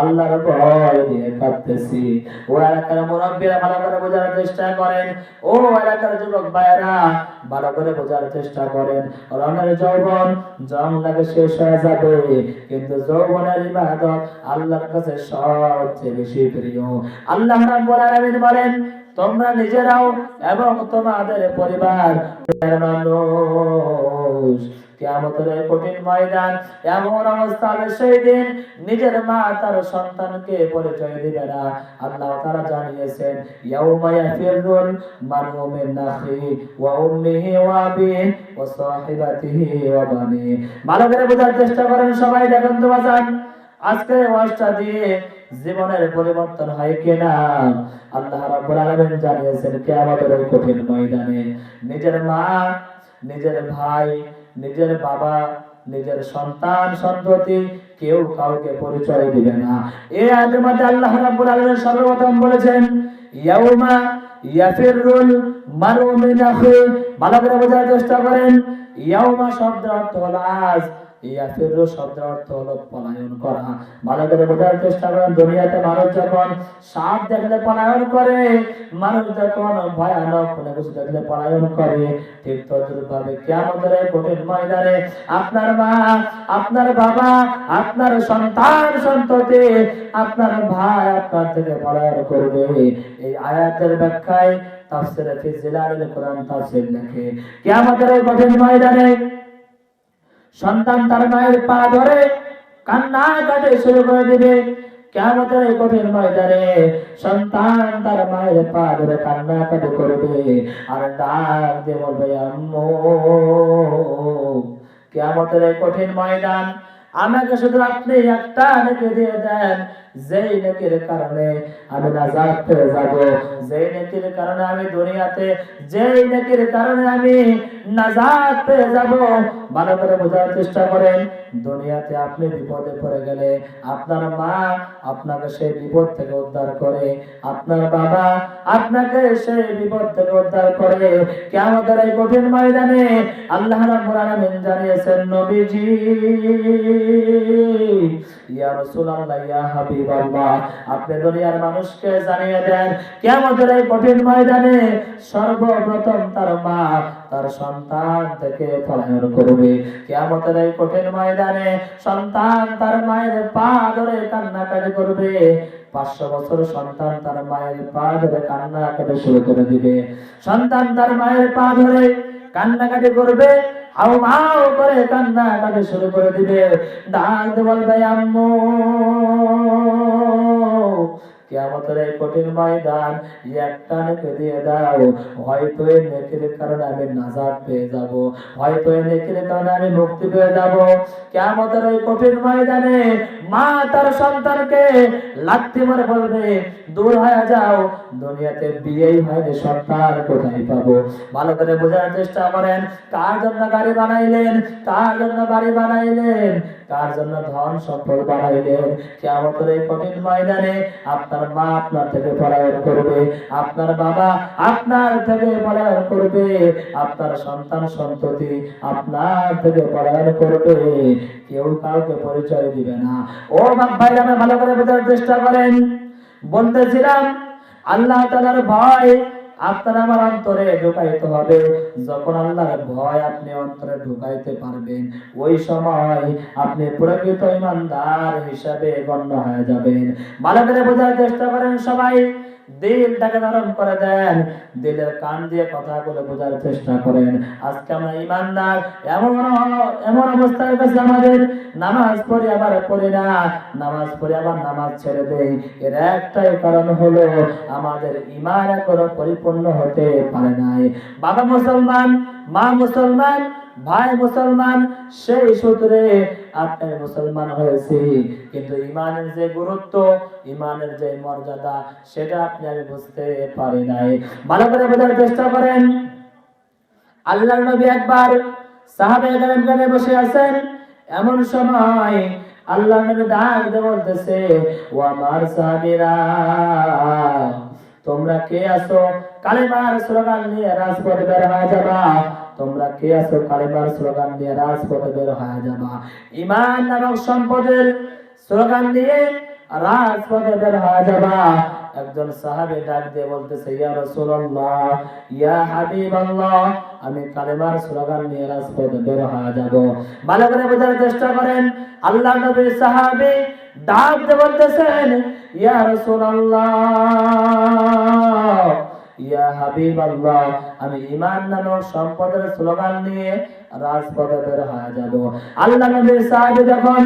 আল্লাহর ভয় নিয়ে কাঁদতেছি। ও এলাকার মুরব্বীরা ভালো করে বোঝার চেষ্টা করেন, ও এলাকার যুবক ভাইরা ভালো করে বোঝার চেষ্টা করেন। রঙের যৌবন জং লাগে শেষ হয়ে যাবে, কিন্তু যৌবনের ইবাদত আল্লাহর কাছে সবচেয়ে বেশি প্রিয়। আল্লাহ রাব্বুল আলামিন বলেন, তোমরা নিজেরাও এবং তোমাদের পরিবার মানুষ, কিয়ামতের কঠিন ময়দান এমন অবস্থা হবে, সেই দিন নিজের মা তার সন্তানকে পরিচয় দিবে না। আল্লাহ তাআলা জানিয়েছেন, ইয়াউমা ইয়াফিরুল মারউ মিন আখিহি ওয়া উম্মিহি ওয়া আবিহি ওয়া সাহিবাতিহি ওয়া বানিহি। ভালো করে বোঝার চেষ্টা করেন সবাই। দেখেন তো বাজান, আজকে ওয়াজটা দিয়ে জীবনের পরিবর্তন হয় কিনা। আল্লাহ রাব্বুল আলামিন জানিয়েছেন, কিয়ামতের ওই কঠিন ময়দানে নিজের মা, নিজের ভাই, নিজের বাবা, নিজের সন্তান সন্ততি কেউ কাউকে পরিচয় দিবে না। এই আয়াতের মধ্যে আল্লাহ রাব্বুল আলামিন সর্বপ্রথম বলেছেন, ইয়াউমা ইয়াফিরুল মারউ মিন আখিহি। ভালো করে বোঝার চেষ্টা করেন। ইয়াউমা শব্দের অর্থ হলো আজ, ইয়াফিরু শব্দের অর্থ হলো পলায়ন করা। ভালো করে বোঝার চেষ্টা করেন। দুনিয়াতে মানুষ যখন সাপ দেখলে পলায়ন করে, মানুষ যখন ভয়ানক কোনো কিছু দেখলে পলায়ন করে, ঠিক তদ্রূপভাবে কিয়ামতের এই কঠিন ময়দানে আপনার মা, আপনার বাবা, আপনার সন্তান সন্ততি, আপনার ভাই আপনার থেকে পলায়ন করবে। এই আয়াতের ব্যাখ্যায় তাফসীরে ফি জিলালিল কোরআন তাফসীর লেখে, কিয়ামতের এই কঠিন ময়দানে সন্তান তার মায়ের পা ধরে কান্না কাটে শুরু করে দিবে। কিয়ামতের এই কঠিন ময়দানে সন্তান তার মায়ের পা ধরে কান্না কাটে করবে আর ডাক দিয়ে বলবে, আম্মু। কিয়ামতের এই কঠিন ময়দান আমাকে শুধু আপনি একটা নেকি দিয়ে দেন, যেই নেকির কারণে আমি নাজাত পেয়ে যাব, যেই নেকির কারণে আমি দুনিয়াতে, যেই নেকির কারণে আমি নাজাত পেয়ে যাব। ভালো করে বোঝার চেষ্টা করেন। দুনিয়াতে আপনি বিপদে পড়ে গেলে আপনার মা আপনাকে সেই বিপদ থেকে উদ্ধার করে, আপনার বাবা আপনাকে সেই বিপদ থেকে উদ্ধার করে। কিয়ামতের এই কঠিন ময়দানে আল্লাহ রাব্বুল আলামিন জানিয়েছেন, নবীজি, ইয়া রাসূলুল্লাহ, ইয়া হাবিবাল্লাহ, আপনি দুনিয়ার মানুষকে জানিয়ে দেন, কিয়ামতের এই কঠিন ময়দানে সর্বপ্রথম তার মা তার সন্তান থেকে পলায়ন করবে। কিয়ামতের এই কঠিন ময়দানে সন্তান তার মায়ের পা ধরে কান্নাকাটি করবে। 500 বছর সন্তান তার মায়ের পা ধরে কান্নাকাটি শুরু করে দিবে। সন্তান তার মায়ের পা ধরে কান্নাকাটি করবে হাউ মাউ করে কান্না কাটে শুরু করে দিবে, ডাক দিয়ে বলবে আম্মু কিয়ামতের এই কঠিন ময়দান একটা নেকি দিয়ে দাও, হয়তো এই নেকির কারণে আমি নাজাত পেয়ে যাব, হয়তো এই নেকির কারণে আমি মুক্তি পেয়ে যাব। কিয়ামতের এই কঠিন ময়দানে মা তার সন্তানকে লাথি মারে বলবে দূর হয়ে যাও, দুনিয়াতে বিয়েই হয়নি, সন্তান কোথায় পাবো? ভালো করে বোঝার চেষ্টা করেন, কার জন্য গাড়ি বানাইলেন, কার জন্য বাড়ি বানাইলেন, কার জন্য ধন সম্পদ বানাইলেন? কিয়ামতের এই কঠিন ময়দানে আপনার মা আপনার থেকে পলায়ন করবে, আপনার বাবা আপনার থেকে পলায়ন করবে, আপনার সন্তান সন্ততি আপনার থেকে পলায়ন করবে, কেউ কাউকে পরিচয় দিবে না। ও বাপ ভাইরা, ভালো করে বোঝার চেষ্টা করেন। বলতেছিলাম আল্লাহ তাআলার ভয় আপনার আমার অন্তরে ঢুকাইতে হবে। যখন আল্লাহর ভয় আপনি অন্তরে ঢুকাইতে পারবেন, ওই সময় আপনি প্রকৃত ঈমানদার হিসাবে গণ্য হয়ে যাবেন। ভালো করে বোঝার চেষ্টা করেন সবাই, দিলটাকে নরম করে দেন, দিলের কান দিয়ে কথাগুলো বোঝার চেষ্টা করেন। আজকে আমরা ঈমানদার এমন অবস্থায় গেছে, আমাদের নামাজ পড়ি আবার পড়ি না, নামাজ পড়ি আবার নামাজ ছেড়ে দেই। এর একটাই কারণ হলো আমাদের ঈমান এখনো পরিপূর্ণ হতে পারে নাই। বাবা মুসলমান, মা মুসলমান, ভাই মুসলমান, সেই সূত্রে আপনি মুসলমান হয়েছি, কিন্তু ঈমানের যে গুরুত্ব, ঈমানের যে মর্যাদা, সেটা আপনি আমি বুঝতে পারি নাই। ভালো করে বোঝার চেষ্টা করেন। আল্লাহর নবী একবার সাহাবায়ে কেরামকে বসে আছেন, এমন সময় আল্লাহর নবী ডাক দিয়ে বলতেছে, ও আমার সাহাবীরা, তোমরা কে আছো কালেমার স্লোগান নিয়ে রাজপথে বের হয়ে যাবা? তোমরা কে আছো কালেমার স্লোগান নিয়ে রাজপথে বের হয়ে যাবা? ঈমান নামক সম্পদের স্লোগান নিয়ে রাজপথে বের হয়ে যাবা। একজন সাহাবী ডাক দিয়ে বলতেছে, ইয়া রাসূলুল্লাহ, ইয়া হাবিবাল্লাহ, আমি কালেমার স্লোগান নিয়ে রাজপথে বের হয়ে যাব। ভালো করে বোঝার চেষ্টা করেন। আল্লাহর নবীর সাহাবী ডাক দিয়ে বলতেছেন, ইয়া রাসূলুল্লাহ, ইয়া হাবিবাল্লাহ, আমি ঈমান নামক সম্পদের স্লোগান নিয়ে রাজপথে বের হয়ে যাব। আল্লাহর নবীর সাহাবী যখন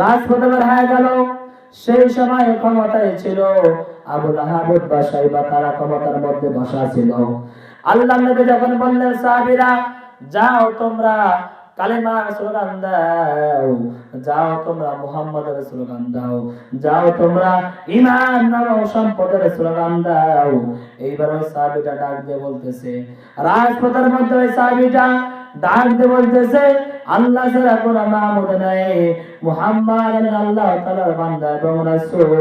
রাজপথে বের হয়ে গেল, সেই সময় ক্ষমতায় ছিল আবু লাহাব, উতবা, শাইবা, তারা ক্ষমতার মধ্যে বসা ছিল। আল্লাহর নবী যখন বললেন, সাহাবীরা যাও তোমরা কালেমার স্লোগান দাও, যাও তোমরা মুহাম্মাদের স্লোগান দাও, যাও তোমরা ঈমান নামক সম্পদের স্লোগান দাও। এইবার ওই সাহাবীটা ডাক দিয়ে বলতেছে, রাজপথের মধ্যে ওই সাহাবীটা ডাক দিয়ে বলতেছে, আল্লাহ ছাড়া কোনো মাবুদ নাই, মুহাম্মদ আল্লাহ তাআলার বান্দা এবং রাসূল।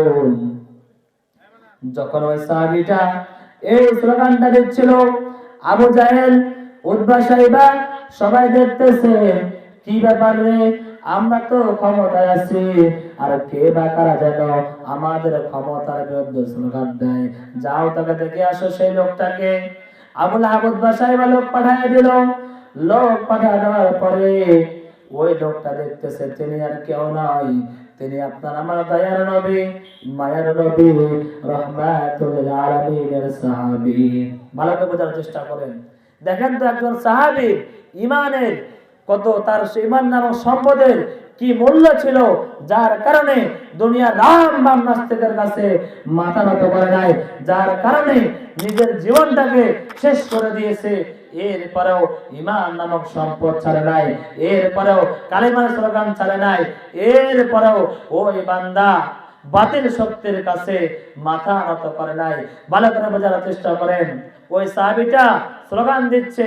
যখন ওই সাহাবীটা এই স্লোগানটা দিচ্ছিল, আবু জাহেল, উতবা, শাইবা সবাই দেখতেছে, কি ব্যাপার রে, আমরা তো ক্ষমতায় আছি, আর কে বা কারা যেন আমাদের ক্ষমতার বিরুদ্ধে স্লোগান দেয়, যাও তাকে দেখে আসো সেই লোকটাকে। আবু লাহাব, উতবা, শাইবা লোক পাঠিয়ে দিল। লোক পাঠিয়ে দেওয়ার পরে ওই লোকটা দেখতেছে তিনি আর কেউ নয়, তিনি আপনার আমার দয়ার নবী, মায়ার নবী, রাহমাতুল লিল আলামিনের সাহাবী। ভালো করে বোঝার চেষ্টা করেন। দেখেন তো একজন সাহাবী ঈমানের কত, তার ঈমান নামক সম্পদের কি মূল্য ছিল, যার কারণে দুনিয়ার রাম বাম নাস্তিকের কাছে মাথা নত করে নাই, যার কারণে নিজের জীবনটাকে শেষ করে দিয়েছে। এরপরেও ঈমান নামক সম্পদ ছাড়ে নাই, এরপরেও কালেমার স্লোগান ছাড়ে নাই, এরপরেও ওই বান্দা বাতিল শক্তির কাছে মাথা নত করে নাই। ভালো করে বোঝার চেষ্টা করেন। ওই সাহাবীটা স্লোগান দিচ্ছে,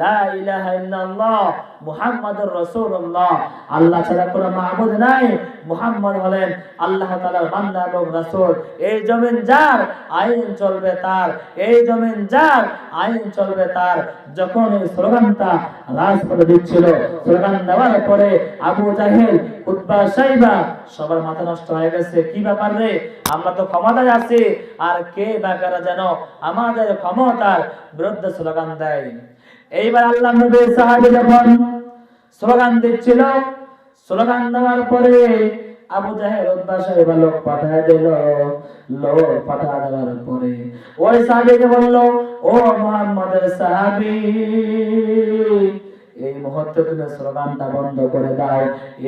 লা ইলাহা ইল্লাল্লাহ মুহাম্মাদুর রাসূলুল্লাহ, আল্লাহ ছাড়া কোনো মাবুদ নাই, মুহাম্মদ হলেন আল্লাহ তাআলার বান্দা এবং রাসূল। এই জমিন যার, আইন চলবে তার, এই জমিন যার, আইন চলবে তার। যখন এই স্লোগানটা রাজপথে দিচ্ছিল, স্লোগান দেওয়ার পরে আবু জাহেল, উতবা, শাইবা সবার মাথা নষ্ট হয়ে গেছে। কি ব্যাপার রে, আমরা তো ক্ষমতায় আছি, আর কে বা কারা যেন আমাদের ক্ষমতার বিরুদ্ধে স্লোগান দেয়। এইবার আল্লাহর নবীর সাহাবী যখন স্লোগান দিচ্ছিল, স্লোগান দেওয়ার পরে আবু জাহেল, উতবা, শাইবা লোক পাঠিয়ে দিল। লোক পাঠিয়ে দেওয়ার পরে ওই সাহাবীকে বলল, ও মুহাম্মাদের সাহাবী, এই এই মুহূর্তে তুমি স্লোগানটা বন্ধ করে দাও,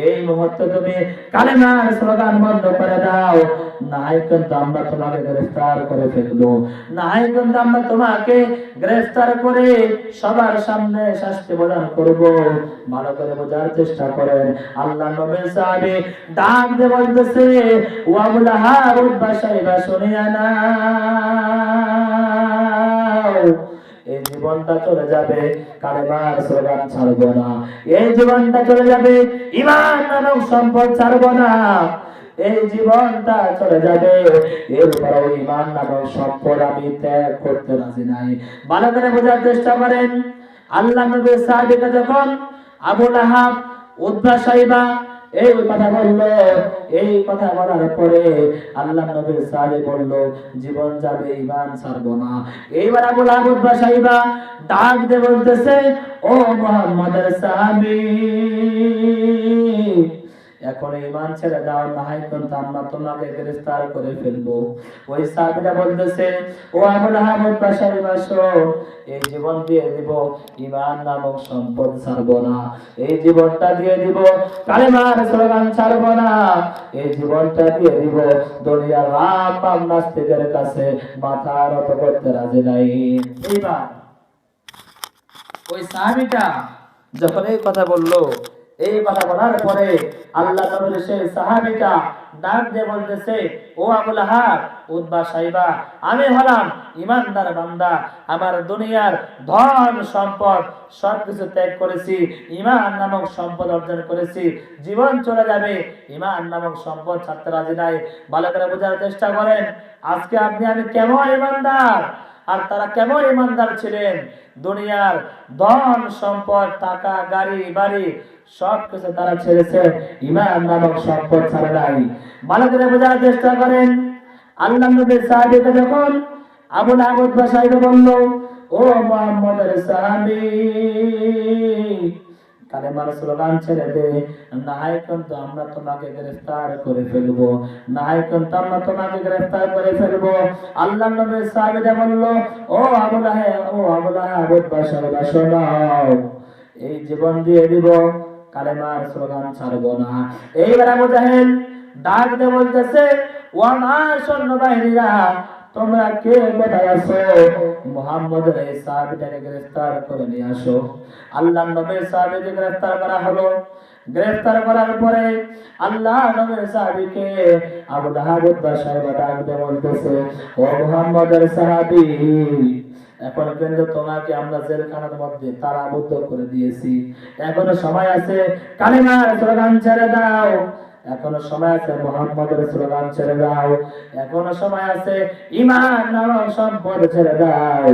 এই মুহূর্তে তুমি কালেমার স্লোগান বন্ধ করে দাও, নাই কিন্তু আমরা তোমাকে গ্রেফতার করে ফেলবো, নাই কিন্তু আমরা তোমাকে গ্রেফতার করে সবার সামনে শাস্তি প্রদান করব। ভালো করে বোঝার চেষ্টা করেন। আল্লাহ নবী সাহাবী ডাক দিয়ে বলতেছে, ও আবু লাহাব উতবা সাইবা শুনিয়া নাও, এই জীবনটা চলে যাবে, কালেমার স্লোগান ছাড়বো না। এই জীবনটা চলে যাবে, ঈমান নামক সম্পদ ছাড়বো না। এই জীবনটা চলে যাবে, এরপরেও ঈমান নামক সম্পদ আমি ত্যাগ করতে রাজি নাই। ভালো করে বোঝার চেষ্টা করেন। আল্লাহ নবীর সাহাবীকে যখন আবু লাহাব উতবা সাইবা এই কথা বলল, এই কথা বলার পরে আল্লাহ নবীর সাহাবী বলল, জীবন যাবে, ঈমান ছাড়বো না। এইবার আবু লাহাব উতবা সাইবা ডাক দিয়ে বলতেছে, ও মুহাম্মদের সাহাবী, এখন ঈমান ছেড়ে দাও, না হয় কিন্তু আমরা তোমাকে গ্রেফতার করে ফেলবো। ওই সাহাবীরা বলতেছে, ও আবু লাহাব উতবা সাইবা শোন, এই জীবন দিয়ে দিব, ঈমান নামক সম্পদ ছাড়বো না। এই জীবনটা দিয়ে দিব, কালেমার স্লোগান ছাড়বো না। এই জীবনটা দিয়ে দিব, দুনিয়ার রাম বাম নাস্তিকের কাছে মাথা নত করতে রাজি নাই। এইবার ওই সাহাবীটা যখন এই কথা বললো, এই কথা বলার পরে আল্লাহ নবীর সেই সাহাবীটা ডাক দিয়ে বলতেছে, ও আবু লাহাব উতবা সাইবা, আমি হলাম ঈমানদার বান্দা, আমার দুনিয়ার ধন সম্পদ সবকিছু ত্যাগ করেছি, ঈমান নামক সম্পদ অর্জন করেছি, জীবন চলে যাবে, ঈমান নামক সম্পদ ছাড়তে রাজি নাই। ভালো করে বোঝার চেষ্টা করেন। আজকে আপনি আমি কেমন ঈমানদার, আর তারা কেমন ঈমানদার ছিলেন। দুনিয়ার ধন সম্পদ, টাকা, গাড়ি বাড়ি সবকিছু তারা ছেড়েছে, ঈমান নামক সম্পদ ছাড়া নাই। ভালো করে বোঝার চেষ্টা করেন। আল্লাহ নবীর সাহাবীকে যখন আবু লাহাব উতবা সাইবা বলল, ও মুহাম্মদের সাহাবী, কালেমার স্লোগান ছেড়ে দে, না হয় কিন্তু আমরা তোমাকে গ্রেফতার করে ফেলবো, না হয় কিন্তু আমরা তোমাকে গ্রেফতার করে ফেলবো। আল্লাহ নবীর সাহাবীরা বলল, ও আবু লাহাব, ও আবু লাহাব উতবা সাইবা শোনাও, এই জীবন দিয়ে দিব, কালেমার স্লোগান ছাড়বো না। এইবার আবু জাহেল ডাক দিয়ে বলতেছে, ও আমার সৈন্যবাহিনীরা, তোমরা কে কোথায় আছো? মুহাম্মদের এই সাহাবীটাকে গ্রেফতার করে নিয়ে আসো। আল্লাহ নবীর সাহাবীকে গ্রেফতার করা হলো। গ্রেফতার করার পরে আল্লাহ নবীর সাহাবীকে আবু লাহাব উতবা সাইবা ডাক দিয়ে বলতেছে, ও মুহাম্মদের সাহাবী, এখন কিন্তু তোমাকে আমরা জেলখানার মধ্যে তালাবদ্ধ করে দিয়েছি, এখনো সময় আছে, কালেমার স্লোগান ছেড়ে দাও, এখনো সময় আছে, মুহাম্মদের স্লোগান ছেড়ে দাও, এখনো সময় আছে, ঈমান নামক সম্পদ ছেড়ে দাও,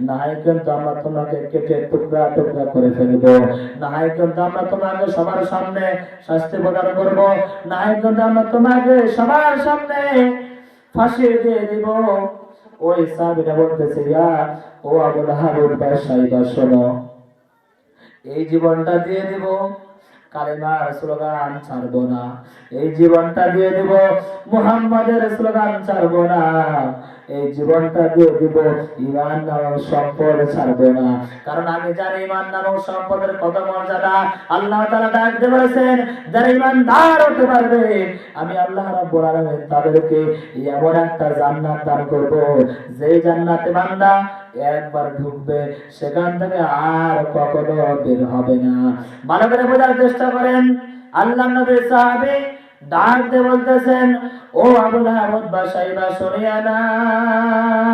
না হয় কিন্তু আমরা তোমাকে কেটে টুকরা টুকরা করে ফেলবো, না হয় কিন্তু আমরা তোমাকে সবার সামনে শাস্তি প্রদান করব, না হয় কিন্তু আমরা তোমাকে সবার সামনে ফাঁসি দিয়ে দিব। ওই সাহাবীরা বলতেছে, ইয়া ও আবু লাহাব উতবা সাইবা শোনো, এই জীবনটা দিয়ে দিব, কালেমার স্লোগান ছাড়বো না। এই জীবনটা দিয়ে দিব, মুহাম্মাদের স্লোগান ছাড়বো না। এই জীবনটা দিয়ে দিব, ঈমান নামক সম্পদ ছাড়বো না। কারণ আমি জানি ঈমান নামক সম্পদের কত মর্যাদা। আল্লাহ তাআলা ডাক দিয়ে বলেছেন, যারা ঈমানদার হতে পারবে, আমি আল্লাহ রাব্বুল আলামিন তাদেরকে এমন একটা জান্নাত দান করব, যেই জান্নাতে বান্দা একবার ঢুকবে, সেখান থেকে আর কখনো বের হবে না। ভালো করে বোঝার চেষ্টা করেন। আল্লাহ নবীর সাহাবী ডাক দিয়ে বলতেছেন, ও আবু লাহাব উতবা সাইবা শুনিয়া নাও,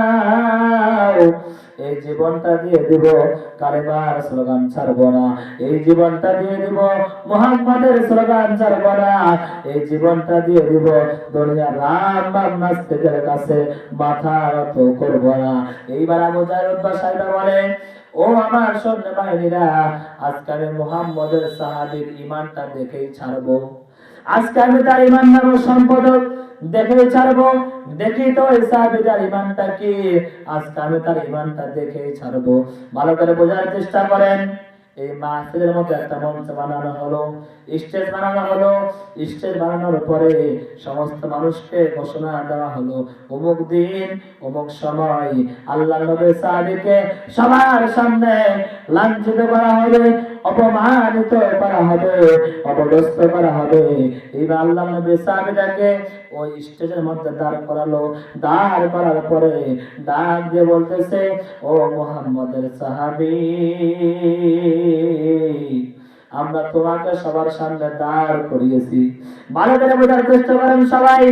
এই জীবনটা দিয়ে দিব, কালেমার স্লোগান ছাড়বো না। এই জীবনটা দিয়ে দিব, মুহাম্মাদের স্লোগান ছাড়বো না। এই জীবনটা দিয়ে দিব, দুনিয়ার রাম বাম নাস্তিকের কাছে মাথা নত করবো না। এইবার আবু জাহেল উতবা সাইবা বলে, ও আমার সৈন্যবাহিনীরা, আজকে আমি মুহাম্মাদের সাহাবীর ঈমানটা দেখেই ছাড়বো। আজকে আমি তার ঈমান নামক সম্পদ দেখে ছাড়বো। দেখি তো এই সাহাবীটার ঈমানটা কি, আজকে আমি তার ঈমানটা দেখেই ছাড়বো। ভালো করে বোঝার চেষ্টা করেন। এই মাহফিলের মধ্যে একটা মঞ্চ বানানো হলো, স্টেজ বানানো হলো। স্টেজ বানানোর পরে সমস্ত মানুষকে ঘোষণা দেওয়া হলো, অমুক দিন অমুক সময় আল্লাহ নবীর সাহাবীকে সবার সামনে লাঞ্ছিত করা হবে, অপমানিত করা হবে, অপদস্থ করা হবে। এইবার আল্লাহ নবী সাহাবীটাকে ওই স্টেজের মধ্যে দাঁড় করালো। দাঁড় করার পরে ডাক দিয়ে বলতেছে, ও মুহাম্মদের সাহাবী, আমরা তোমাকে সবার সামনে দাঁড় করিয়েছি। ভালো করে বোঝার চেষ্টা করেন সবাই,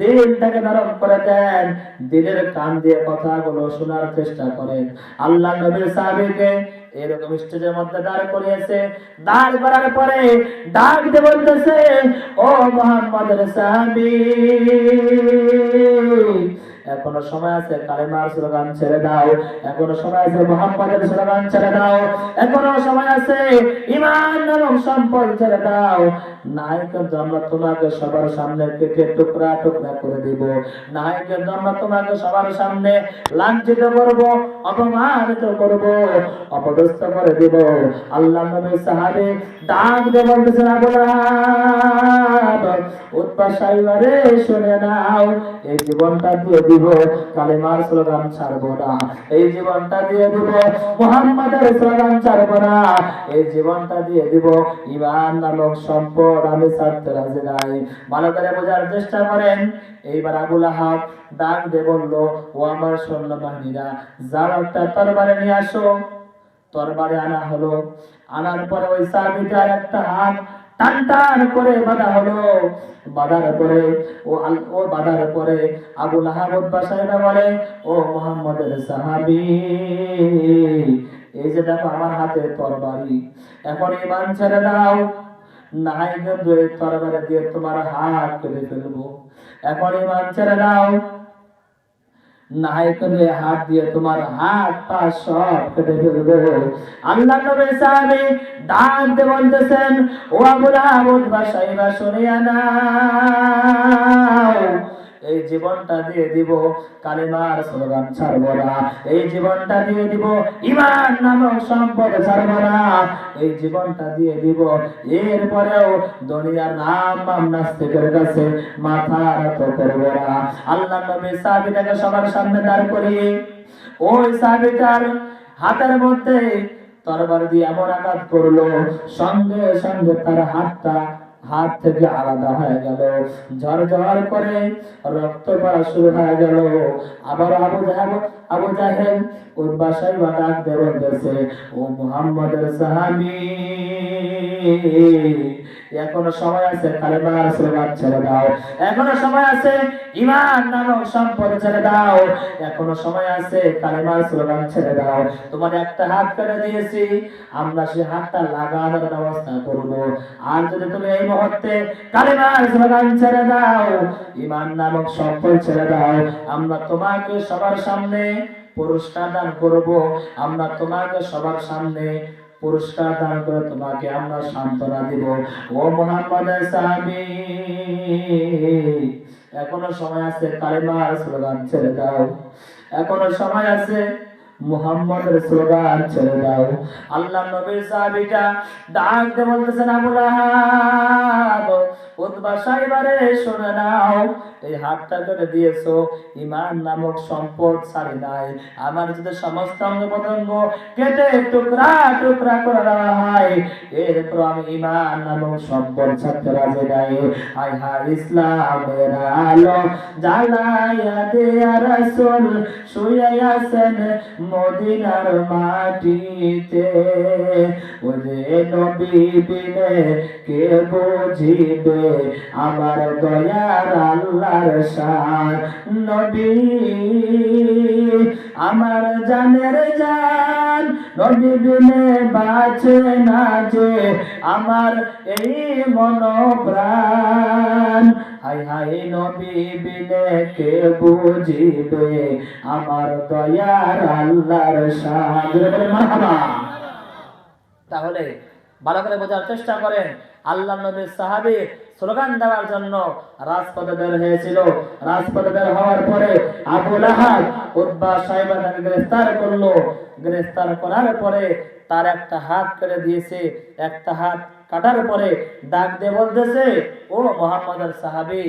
দিলটাকে নরম করে দেন, দিলের কান দিয়ে কথাগুলো শোনার চেষ্টা করেন। আল্লাহ নবীর সাহাবীকে এরকম স্টেজের মধ্যে দাঁড় করিয়েছে। দাঁড় করার পরে ডাক দিয়ে বলতেছে, ও মুহাম্মদের সাহাবী, এখনো সময় আছে কালেমার স্লোগান ছেড়ে দাও, এখনো সময় আছে মুহাম্মাদের স্লোগান ছেড়ে দাও, এখনো সময় আছে ঈমান নামক সম্পদ ছেড়ে দাও। নাই কিন্তু আমরা তোমাকে সবার সামনে কেটে টুকরা টুকরা করে দিব, নাই কিন্তু আমরা তোমাকে সবার সামনে লাঞ্ছিত করব, অপমানিত করব, অপদস্থ করে দিব। আল্লাহ নবী সাহাবী ডাক দিয়ে বলতেছেন, আবু লাহাব, উতবা সাইবারে শুনে নাও, এই জীবনটা দিয়ে দিব, কালেমার স্লোগান ছাড়বো না, এই জীবনটা দিয়ে দিব, মুহাম্মাদের স্লোগান ছাড়বো না, এই জীবনটা দিয়ে দিব, ঈমান নামক সম্পদ আমি ছাড়তে রাজি নাই। ভালো করে বোঝার চেষ্টা করেন। এইবার আবু লাহাব ডাক দিয়ে বলল, ও আমার সৈন্যবাহিনীরা, যাও একটা তরবারি নিয়ে আসো। তরবারি আনা হলো। আনার পরে ওই সাহাবীটার একটা হাত টান টান করে বাঁধা হলো। বাঁধার পরে ও বাঁধার পরে আবু লাহাব উতবা সাহেবা বলে, ও মুহাম্মদের সাহাবী, এই যে দেখো আমার হাতে তরবারি, এখন ঈমান ছেড়ে দাও, নাই কিন্তু এই তরবারি দিয়ে তোমার হাত কেটে ফেলবো। এখন ঈমান ছেড়ে দাও, নাই করে হাত দিয়ে তোমার হাত পা সব কেটে ফেলবো। আল্লাহ নবী সাহাবী ডাক দিয়ে বলতেছেন, ও আবু লাহাব, উতবা সাহেবা শুনিয়া নাও, এই জীবনটা দিয়ে দিব, কালেমার স্লোগান ছাড়বো না, এই জীবনটা দিয়ে দিব, ঈমান নামক সম্পদ ছাড়বো না, এই জীবনটা দিয়ে দিব। এরপরেও দুনিয়ার নাম নাস্তিকের কাছে মাথা নত করবো না। আল্লাহ নবী সাহাবীটাকে সবার সামনে দাঁড় করিয়ে ওই সাহাবীটার হাতের মধ্যে তরবারি দিয়ে এমন আঘাত করলো, সঙ্গে সঙ্গে তার হাত থেকে আলাদা হয়ে গেল, ঝরঝর করে রক্ত পড়া শুরু হয়ে গেল। আবার আবু জাহেল উতবা সাহেবা ডাক দিয়ে বলতেছে, ও মুহাম্মদের সাহাবী, এখনো সময় আছে কালেমার স্লোগান ছেড়ে দাও, এখনো সময় আছে ঈমান নামক সম্পদ ছেড়ে দাও, এখনো সময় আছে কালেমার স্লোগান ছেড়ে দাও। তোমার একটা হাত কেটে দিয়েছি, আমরা সেই হাতটা লাগানোর ব্যবস্থা করব। আর যদি তুমি এই মুহূর্তে কালেমার স্লোগান ছেড়ে দাও, ঈমান নামক সম্পদ ছেড়ে দাও, আমরা তোমাকে সবার সামনে পুরস্কার দান করব, আমরা তোমাকে সবার সামনে পুরস্কার দান করে তোমাকে আমরা সান্ত্বনা দিব। ও মুহাম্মাদের সাহাবী, এখনো সময় আছে কালেমার স্লোগান ছেড়ে দাও, এখনো সময় আছে মুহাম্মাদের স্লোগান ছেড়ে দাও। আল্লাহ নবীর সাহাবীটা ডাক দিয়ে বলতেছেন, আবু লাহাব, উতবা সাহেবারে শুনে নাও, এই হাতটা কেটে দিয়েছো, ঈমান নামক সম্পদ ছাড়ি নাই। আমার যদি সমস্ত অঙ্গ প্রত্যঙ্গ কেটে টুকরা টুকরা করে দেওয়া হয়, এরপর আমি ঈমান নামক সম্পদ ছাড়তে রাজি নাই। হায় হায় ইসলামের আলো জ্বালাইয়া দেয়া রাসূল শুয়ে আছেন মদিনার মাটিতে, ওরে নবী বিনে কে বুঝিবে আমার দয়ার আল্লাহর শান। নবী আমার জানের জান, নবী বিনে বাঁচে না যে আমার এই মন প্রাণ। হাই হাই নবী বিনে কে বুঝিবে আমার দয়ার আল্লাহর শান। মারহাবা। তাহলে ভালো করে বোঝার চেষ্টা করেন, আল্লাহ নবীর সাহাবী স্লোগান দেওয়ার জন্য রাজপথে বের হয়েছিল। রাজপথে বের হওয়ার পরে আবু লাহাব উতবা সাহেবা তাকে গ্রেফতার করলো। গ্রেফতার করার পরে তার একটা হাত কেটে দিয়েছে। একটা হাত কাটার পরে ডাক দিয়ে বলতেছে, ও মুহাম্মাদের সাহাবী,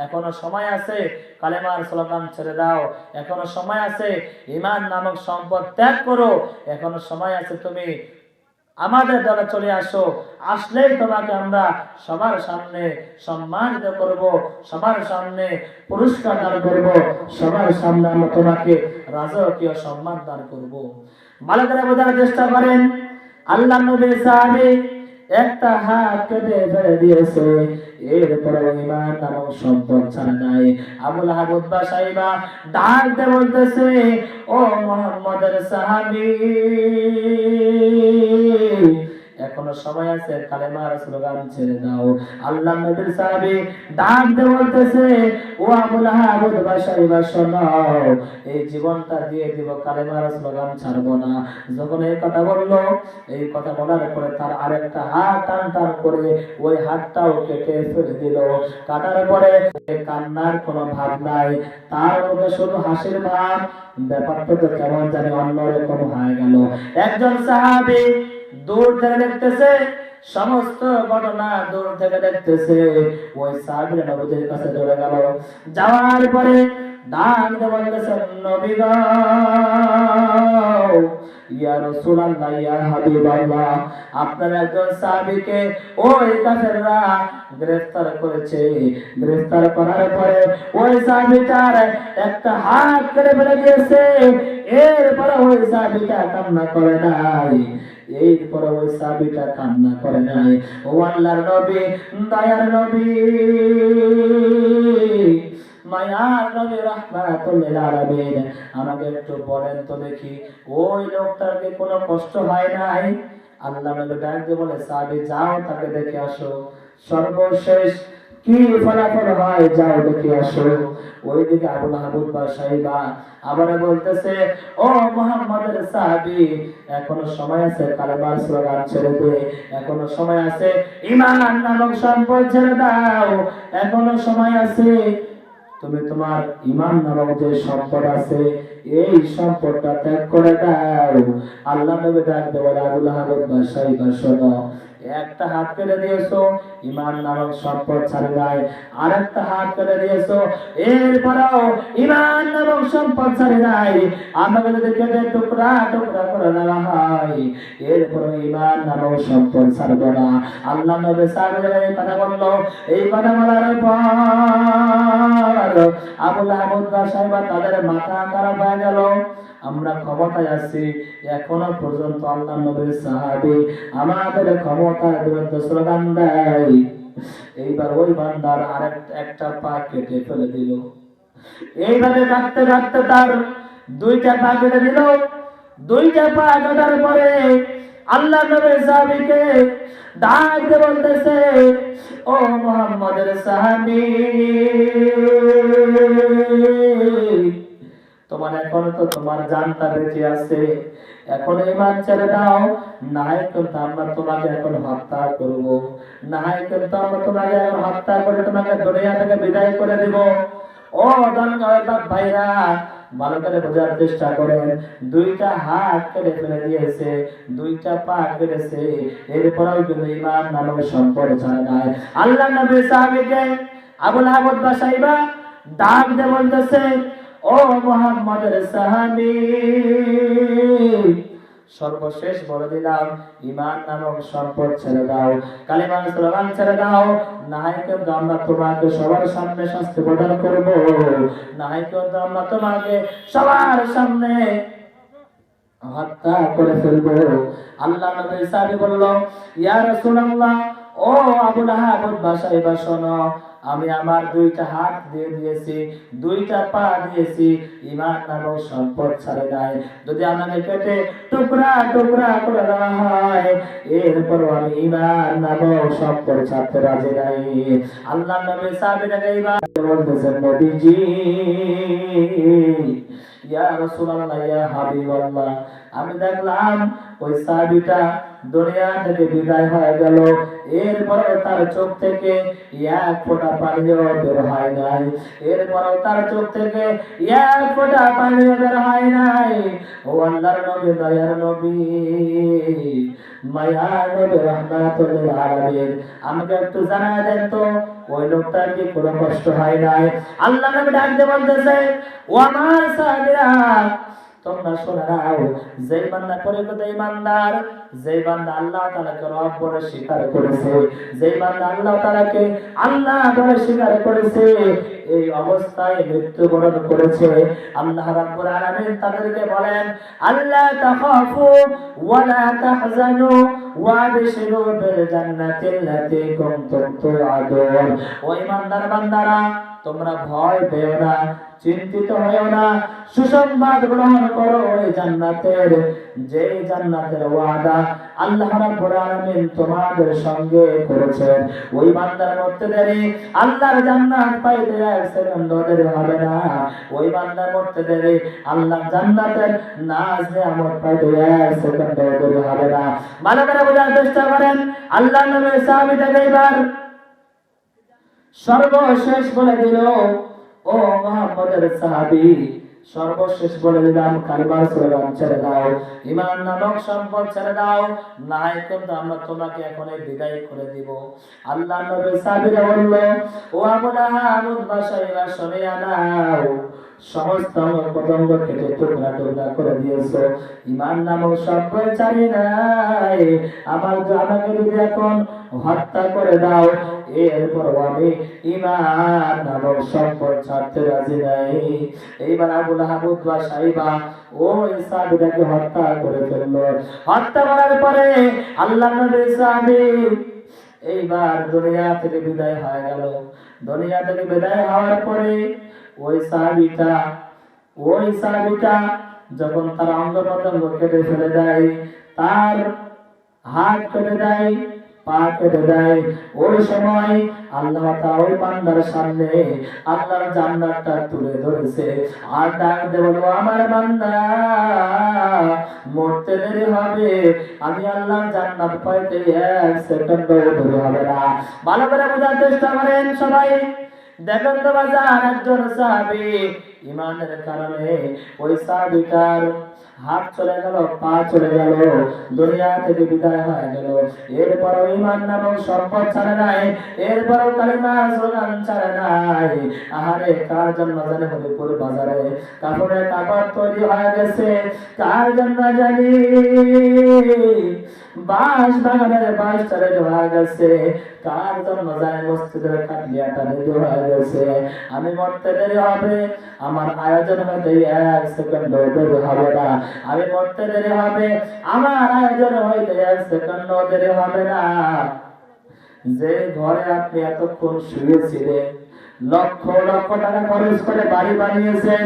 এখনো সময় আছে কালেমার স্লোগান ছেড়ে দাও, এখনো সময় আছে ঈমান নামক সম্পদ ত্যাগ করো, এখনো সময় আছে তুমি আমাদের দলে চলে আসো, আসলেই তোমাকে আমরা সবার সামনে সম্মানিত করব, সবার সামনে পুরস্কার দান করব, সবার সামনে আমরা তোমাকে রাজকীয় সম্মান দান করব। ভালো করে বোঝার চেষ্টা করেন, আল্লাহ নবী সাহাবী একটা হাত কেটে ফেলে দিয়েছে, এরপরে ঈমান নামক সম্পদ ছাড়া নাই। আবু লাহাব উতবা সাইবা ডাক দিয়ে বলতেছে, ও মুহাম্মদের সাহাবী, এখনো সময় আছে, কালেমার স্লোগান ছেড়ে দাও। আল্লাহ নবীর সাহাবী ডাক দিয়ে বলতেছে, ও আবু লাহাব উতবা সাইবা শোনো, এই জীবনটা দিয়ে দিব, কালেমার স্লোগান ছাড়বো না। যখন এই কথা বললো, এই কথা বলার পরে তার আরেকটা হাত টান টান করে ওই হাতটাও কেটে ফেলে দিল। কাটার পরে কান্নার কোনো ভাব নাই, তার মধ্যে শুধু হাসির ভাব। ব্যাপারটা তো কেমন জানি অন্যরকম হয়ে গেল। একজন সাহাবী দূর থেকে দেখতেছে, সমস্ত ঘটনা দূর থেকে দেখতেছে। ওই সাহাবী নবীর কাছে চলে গেল, যাওয়ার পরে ডাক দিয়ে বলতেছে, নবী গো, ইয়া রাসূলুল্লাহ, ইয়া হাবিবাল্লাহ, আপনার একজন সাহাবীকে ওই কাফেররা গ্রেফতার করেছে। গ্রেফতার করার পরে ওই সাহাবীটার একটা হাত কেটে ফেলে দিয়েছে। এরপরে ওই সাহাবীটা কান্না করে নাই, এরপরে ওই সাহাবীটা কান্না করে নাই। ও আল্লাহর নবী, দয়ার নবী, মায়ার নবী, রাহমাতুল লিল আলামিন, আমাকে একটু বলেন তো দেখি, ওই লোকটার কি কোনো কষ্ট হয় নাই? আল্লাহ নবী ডাক দিয়ে বলে, সাহাবী যাও, তাকে দেখে আসো, সর্বশেষ কি ফলাফল হয় যাও দেখে আসো। ওইদিকে আবু লাহাব উতবা সাইবা আবার বলতেছে, ও মুহাম্মদের সাহাবী, এখনো সময় আছে, কালেমার স্লোগান ছেড়ে দে, এখনো সময় আছে, ঈমান নামক সম্পদ ছেড়ে দাও, এখনো সময় আছে, তুমি তোমার ঈমান নামক যে সম্পদ আছে এই সম্পদটা ত্যাগ করে দাও। আল্লাহ নবী ডাক দিয়ে বলে, আবু লাহাব উতবা সাইবা শোনো, একটা হাত কেটে দিয়েছো, ঈমান নামক সম্পদ ছাড়ে নাই, আরেকটা হাত কেটে দিয়েছো, এরপরেও ঈমান নামক সম্পদ ছাড়ে নাই। আমাকে যদি কেটে টুকরা টুকরা করে দেওয়া হয়, এরপরে ঈমান নামক সম্পদ ছাড়বে না। আল্লাহ নবী সাহাবীরা এই কথা বললো। এই কথা বলার পর আবু লাহাব উতবা সাইবা তাদের মাথা খারাপ হয়ে গেল। আমরা ক্ষমতায় আছি, এখনো পর্যন্ত আল্লাহ নবীর সাহাবী আমাদের ক্ষমতার বিরুদ্ধে স্লোগান দেয়। এইবার ওই বান্দার একটা পা কেটে ফেলে দিল। এইভাবে কাটতে কাটতে তার দুইটা পা কেটে দিল। দুইটা পা কাটার পরে আল্লাহ নবীর সাহাবীকে ডাক দিয়ে বলতেছে, ও মুহাম্মদের সাহাবী, তোমার এখন তো তোমার জানটা বেঁচে আছে, এখন ঈমান ছেড়ে দাও, না হয় কিন্তু আমরা তোমাকে এখন হত্যা করব, না হয় কিন্তু আমরা তোমাকে এখন হত্যা করে তোমাকে দুনিয়া থেকে বিদায় করে দিব। ও দনগাঁওয়ার ভাইরা, ভালো করে বোঝার চেষ্টা করেন, দুইটা হাত কেটে ফেলে দিয়েছে, দুইটা পা কেটেছে, এরপরেও কিন্তু ঈমান নামক সম্পদ ছাড়া নাই। আল্লাহ নবী সাহাবীকে আবু লাহাব উতবা সাইবা ডাক দিয়ে বলতেছে, ও মুহাম্মদের সাহাবী, সর্বশেষ বলে দিলাম, ঈমান নামক সম্পদ ছেড়ে দাও, কালিমার স্লোগান ছেড়ে দাও, না হয় কিন্তু আমরা তোমাকে সবার সামনে শাস্তি প্রদান করব, না হয় কিন্তু আমরা তোমাকে সবার সামনে হত্যা করে ফেলবো। আল্লাহ নবী সাহাবী বলল, ইয়া রাসূলুল্লাহ, ও আবু লাহাব উতবা সাইবা শোনো, আমি আমার দুইটা হাত দিয়ে দিয়েছি, দুইটা পা দিয়েছি, ঈমান নামক সম্পদ ছাড়ে নাই। যদি আমাকে কেটে টুকরা টুকরা করে দেওয়া হয়, এরপরও আমি ঈমান নামক সম্পদ ছাড়তে রাজি নাই। আল্লাহ নবী সাহাবীটাকে এইবার বলতেছেন, নবীজি, ইয়া রাসূলুল্লাহ, ইয়া হাবিবাল্লাহ, আমি দেখলাম ওই সাহাবীটা দুনিয়া থেকে বিদায় হয়ে গেল, এরপরে তার চোখ থেকে এক ফোঁটা পানিও বের হয় নাই, এরপরে তার চোখ থেকে এক ফোঁটা পানিও বের হয় নাই। ও আল্লাহর নবী, দয়ার নবী, মায়ার নবী, রাহমাতুল লিল আলামিন, আমাকে একটু জানায় দেন তো, ওই লোকটার কি কোনো কষ্ট হয় নাই? আল্লাহ নবী ডাক দিয়ে বলতেছে, ও আমার সাহাবীরা, তোমরা শুনে নাও, যেই বান্দা পরিপূর্ণ ঈমানদার, যেই বান্দা আল্লাহ তাআলাকে রব বলে স্বীকার করেছে, যেই বান্দা আল্লাহ তাআলাকে আল্লাহ বলে স্বীকার করেছে, এই অবস্থায় মৃত্যুবরণ করেছে, আল্লাহ রাব্বুল আলামিন তাদেরকে বলেন, আল্লাহ তাখাফু ওয়া লা তাহজানু ওয়া আবশিরু বিল জান্নাতিল্লাতী কুনতুম তুআদুন। ও ঈমানদার বান্দারা, তোমরা ভয় পেও না, চিন্তিত হয়ো না, সুসংবাদ গ্রহণ করো ওই জান্নাতের, যে জান্নাতের ওয়াদা আল্লাহ রাব্বুল আলামিন তোমাদের সঙ্গে করেছেন। ওই বান্দার মরতে দেরি, আল্লাহর জান্নাত পাইতে এক সেকেন্ড দেরি হবে না। ওই বান্দার মরতে দেরি, আল্লাহর জান্নাতের নাজ নিয়ামত পাইতে এক সেকেন্ড দেরি হবে না। ভালো করে বোঝার চেষ্টা করেন। আল্লাহর নবী সাহাবীটাকে এবার সর্বশেষ বলে দিল, ও মুহাম্মদের সাহাবী, সর্বশেষ বলে দিলাম কালিমার স্লোগান ছেড়ে দাও, ঈমান নামক সম্পদ ছেড়ে দাও, নাই কিন্তু আমরা তোমাকে এখনই বিদায় করে দিব। আল্লাহ নবী সাহাবীরা বলল, ও আবু লাহাব বাসাইরা শুনে নাও, সমস্ত পতঙ্গ কেটে টুকরা টুকরা করে দিয়েছো, ঈমান নামক সম্পদ ছাড়ি নাই, আমাকে যদি এখন হত্যা করে দাও, এরপর আমি ঈমান নামক সম্পদ ছাড়তে রাজি নাই। এইবার আবু লাহাব ওয়া সাইবা ওই সাহাবীটাকে হত্যা করে ফেললো। হত্যা করার পরে আল্লাহ নবী সাহাবী এইবার দুনিয়া থেকে বিদায় হয়ে গেল। দুনিয়া থেকে বিদায় হওয়ার পরে ওই সাহাবীটা যখন তার অঙ্গ প্রত্যঙ্গ কেটে ফেলে দেয়, তার হাত কেটে দেয়, পা কেটে দেয়, ওই সময় আল্লাহ তাআলা ওই বান্দার সামনে আল্লাহর জান্নাতটা তুলে ধরেছে আর ডাক দিয়ে বলল, আমার বান্দা, মরতে দেরি হবে, আমি আল্লাহর জান্নাত পাইতে এক সেকেন্ড দেরি হবে না। ভালো করে বোঝার চেষ্টা করেন সবাই। দেখেন তো বাজার, একজন সাহাবী ঈমানের কারণে ওই সাহাবীটার হাত চলে গেল, পা চলে গেল, দুনিয়া থেকে বিদায় হয়ে গেল। এরপর ঈমান নামক সম্পদ ছাড়ে নাই, এরপর কালিমার স্লোগান ছাড়ে নাই। আহারে, কার জন্য জানি হরিপুর বাজারে কাপড়ের কাপড় তৈরি হয়ে গেছে, কার জন্য জানি বাঁশ বাগানের বাঁশ চলে হয়ে গেছে, কার জন্য জানি মসজিদের কাটলিয়াটা রেডি হয়ে গেছে। আমি মরতে দেরি হবে, আমার আয়োজন হইতে এক সেকেন্ড দেরি হবে না। আমি মরতে দেরি হবে, আমার আয়োজন হইতে এক সেকেন্ড দেরি হবে না। যে ঘরে আপনি এতক্ষণ শুয়েছিলেন, লক্ষ লক্ষ টাকা খরচ করে বাড়ি বানিয়েছেন,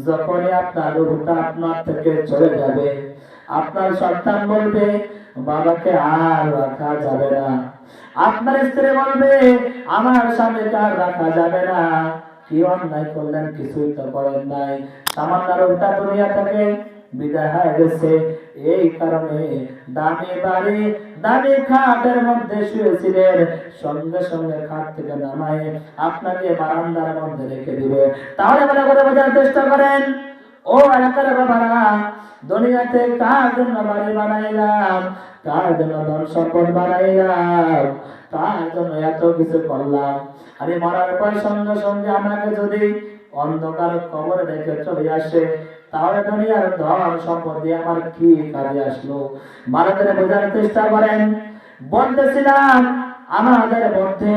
যখনই আপনার রূহটা আপনার থেকে চলে যাবে, আপনার সন্তান বলবে বাবাকে আর রাখা যাবে না, আপনার স্ত্রী বলবে আমার স্বামীকে আর রাখা যাবে না। কি অন্যায় করলেন? কিছুই তো করেন নাই, সামান্য রূহটা দুনিয়া থেকে বিদায় হয়ে গেছে। এই কারণে দামি বাড়ি দামি খাটের মধ্যে শুয়েছিলেন, সঙ্গে সঙ্গে খাট থেকে নামায় আপনাকে বারান্দার মধ্যে রেখে দিবে। তাহলে ভালো করে বোঝার চেষ্টা করেন, ও এলাকার বাবারা, দুনিয়াতে কার জন্য বাড়ি বানাইলাম, কার জন্য ধন সম্পদ বানাইলাম, কার জন্য এত কিছু করলাম? আমি মরার পর সঙ্গে সঙ্গে আমাকে যদি অন্ধকার কবরে রেখে চলে আসে, তাহলে দুনিয়ার ধন সম্পদ দিয়ে আমার কি কাজে আসলো? ভালো করে বোঝার চেষ্টা করেন। বলতেছিলাম আমাদের মধ্যে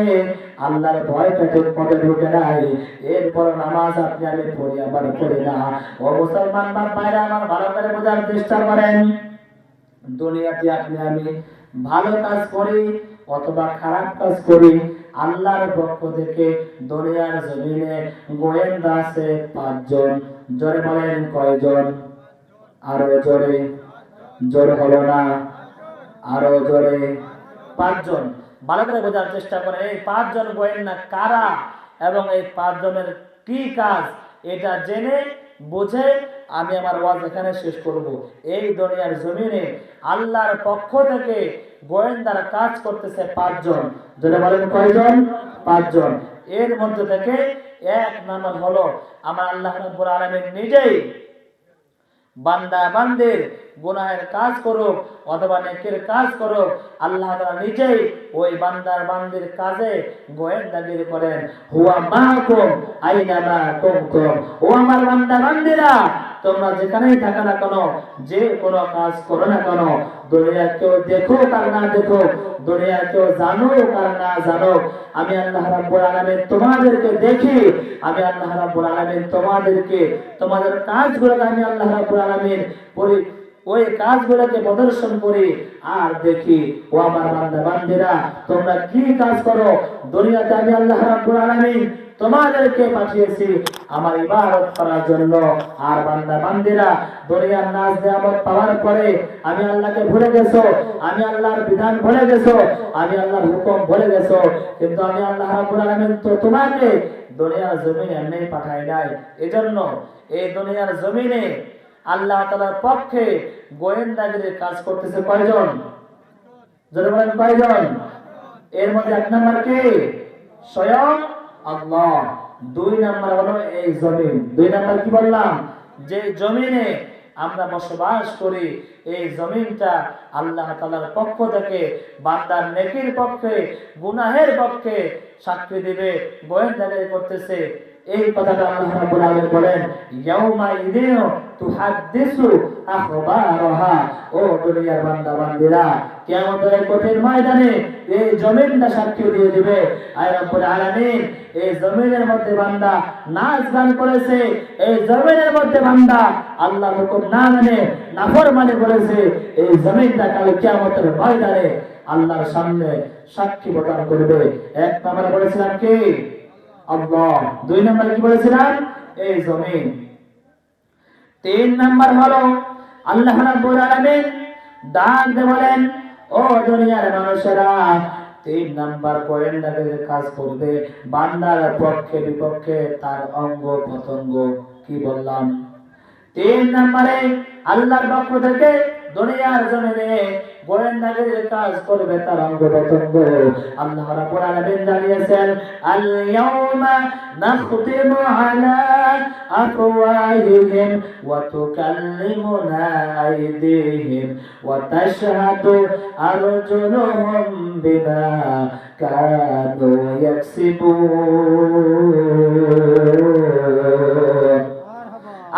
আল্লাহর ভয়টা ঠিক মতো ঢুকে নাই, এরপর নামাজ আপনি আমি পড়ি আবার পড়ি না। ও মুসলমান ভাইরা আমার, ভালো করে বোঝার চেষ্টা করেন। দুনিয়াতে আপনি আমি ভালো কাজ করি অথবা খারাপ কাজ করি, আল্লাহর পক্ষ থেকে দুনিয়ার জমিনে গোয়েন্দা আছে 5 জন। জোরে বলেন কয়জন? আরো জোরে, জোরে হলো না, আরো জোরে। 5 জন। ভালো করে বোঝার চেষ্টা করে এই 5 জন গোয়েন্দা কারা এবং এই 5 জনের কি কাজ, এটা জেনে বুঝে আমি আমার ওয়াজ এখানে শেষ করব। এই দুনিয়ার জমিনে আল্লাহর পক্ষ থেকে গোয়েন্দার কাজ করতেছে 5 জন। যেটা বলেন কয়জন? 5 জন। এর মধ্যে থেকে এক নাম্বার হলো আমার আল্লাহ রাব্বুল আলামিন নিজেই বান্দা বান্দির গুনাহের কাজ করুক অথবা নেকির কাজ করুক, আল্লাহ তাআলা নিজেই ওই বান্দার বান্দির কাজে গোয়েন্দাগিরি করেন। হুয়া মাকুম আইনামা কুনতুম। ও আমার বান্দা বান্দিরা, তোমরা যেখানেই থাকো না কেন, যে কোনো কাজ করো না কেন, দুনিয়া কেউ দেখো আর না দেখো, দুনিয়া কেউ জানো আর না জানো, আমি আল্লাহ রাব্বুল আলামিন তোমাদেরকে দেখি, আমি আল্লাহ রাব্বুল আলামিন তোমাদেরকে, তোমাদের কাজগুলোকে আমি আল্লাহ রাব্বুল আলামিন পরি, ওই কাজগুলোকে প্রদর্শন করি আর দেখি। ও আমার বান্দা বান্দীরা, তোমরা কি কাজ করো দুনিয়াতে, আমি আল্লাহ রাব্বুল আলামিন তোমাদেরকে পাঠিয়েছি আমার ইবাদত করার জন্য। আর বান্দা বান্দীরা, দুনিয়ার নাজ নিয়ামত পাওয়ার পরে আমি আল্লাহকে ভুলে গেছো, আমি আল্লাহর বিধান ভুলে গেছো, আমি আল্লাহর হুকুম ভুলে গেছো, কিন্তু আমি আল্লাহ রাব্বুল আলামিন তো তোমাকে দুনিয়ার জমিনে এমনি পাঠাই নাই। এজন্য এই দুনিয়ার জমিনে আল্লাহ তাআলার পক্ষে গোয়েন্দাগিরির কাজ করতেছে কয়জন? যদি বলেন কয়জন? এর মধ্যে এক নাম্বার কে? স্বয়ং আল্লাহ। দুই নাম্বার হলো এই জমিন। দুই নাম্বার কি বললাম? যে জমিনে আমরা বসবাস করি, এই জমিনটা আল্লাহ তাআলার পক্ষ থেকে বান্দার নেকির পক্ষে, গুনাহের পক্ষে সাক্ষী দিবে, গোয়েন্দাগিরি করতেছে। এই কথাটা আল্লাহ রাব্বুল আলামিন বলেন, ইয়াউমা ইদিন তুহাদ্দিসু আখবারাহা। ও দুনিয়ার বান্দা বান্দীরা, কিয়ামতের কঠিন ময়দানে এই জমিনটা সাক্ষী দিয়ে দিবে। আয় রাব্বুল আলামিন, এই জমিনের মধ্যে বান্দা নাচ গান করেছে, এই জমিনের মধ্যে বান্দা আল্লাহর হুকুম না মানে নাফরমানি করেছে, এই জমিনটা কাল কিয়ামতের ময়দানে আল্লাহর সামনে সাক্ষী প্রদান করবে। এক নাম্বার বলেছিলাম কি? আল্লাহ। দুই নাম্বার কি বলেছিলাম? এই জমিন। তিন নাম্বার হলো আল্লাহ রাব্বুল আলামিন ডাক দিয়ে বলেন, ও দুনিয়ার মানুষেরা, তিন নাম্বার গোয়েন্দাগিরির কাজ করবে বান্দার পক্ষে বিপক্ষে তার অঙ্গ প্রত্যঙ্গ। কি বললাম? তিন নম্বরে আল্লাহর পক্ষ থেকে দুনিয়ার জমিনে গোয়েন্দাগিরির কাজ করবে তার অঙ্গ প্রত্যঙ্গ। আল্লাহ রাব্বুল আলামিন জানিয়েছেন, আল ইয়াউমা নাখতিমু আলা আফওয়াহিহিম ওয়া তুকাল্লিমুনা আইদিহিম ওয়া তাশহাদু আরজুলুহুম বিমা কানু ইয়াকসিবুন।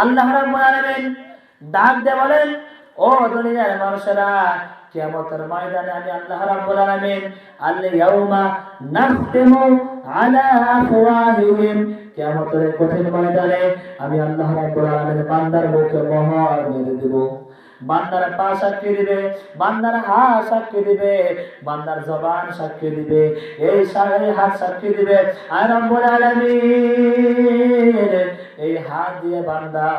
আল্লাহ রাব্বুল আলামিন ডাক দিয়ে বলেন, ও দুনিয়ার মানুষেরা, কিয়ামতের ময়দানে আমি আল্লাহ রাব্বুল আলামিন আল ইয়াউমা নাখতিমু আলা আফওয়াহিহিম, কিয়ামতের কঠিন ময়দানে আমি আল্লাহ রাব্বুল আলামিন বান্দার মুখে মোহর মেরে দেব। বান্দার পা সাক্ষী দিবে, বান্দার হাত সাক্ষী দিবে, বান্দার জবান সাক্ষী দিবে, এই হাত সাক্ষী দিবে। আর রব্বুল আলামিন এই হাত দিয়ে বান্দা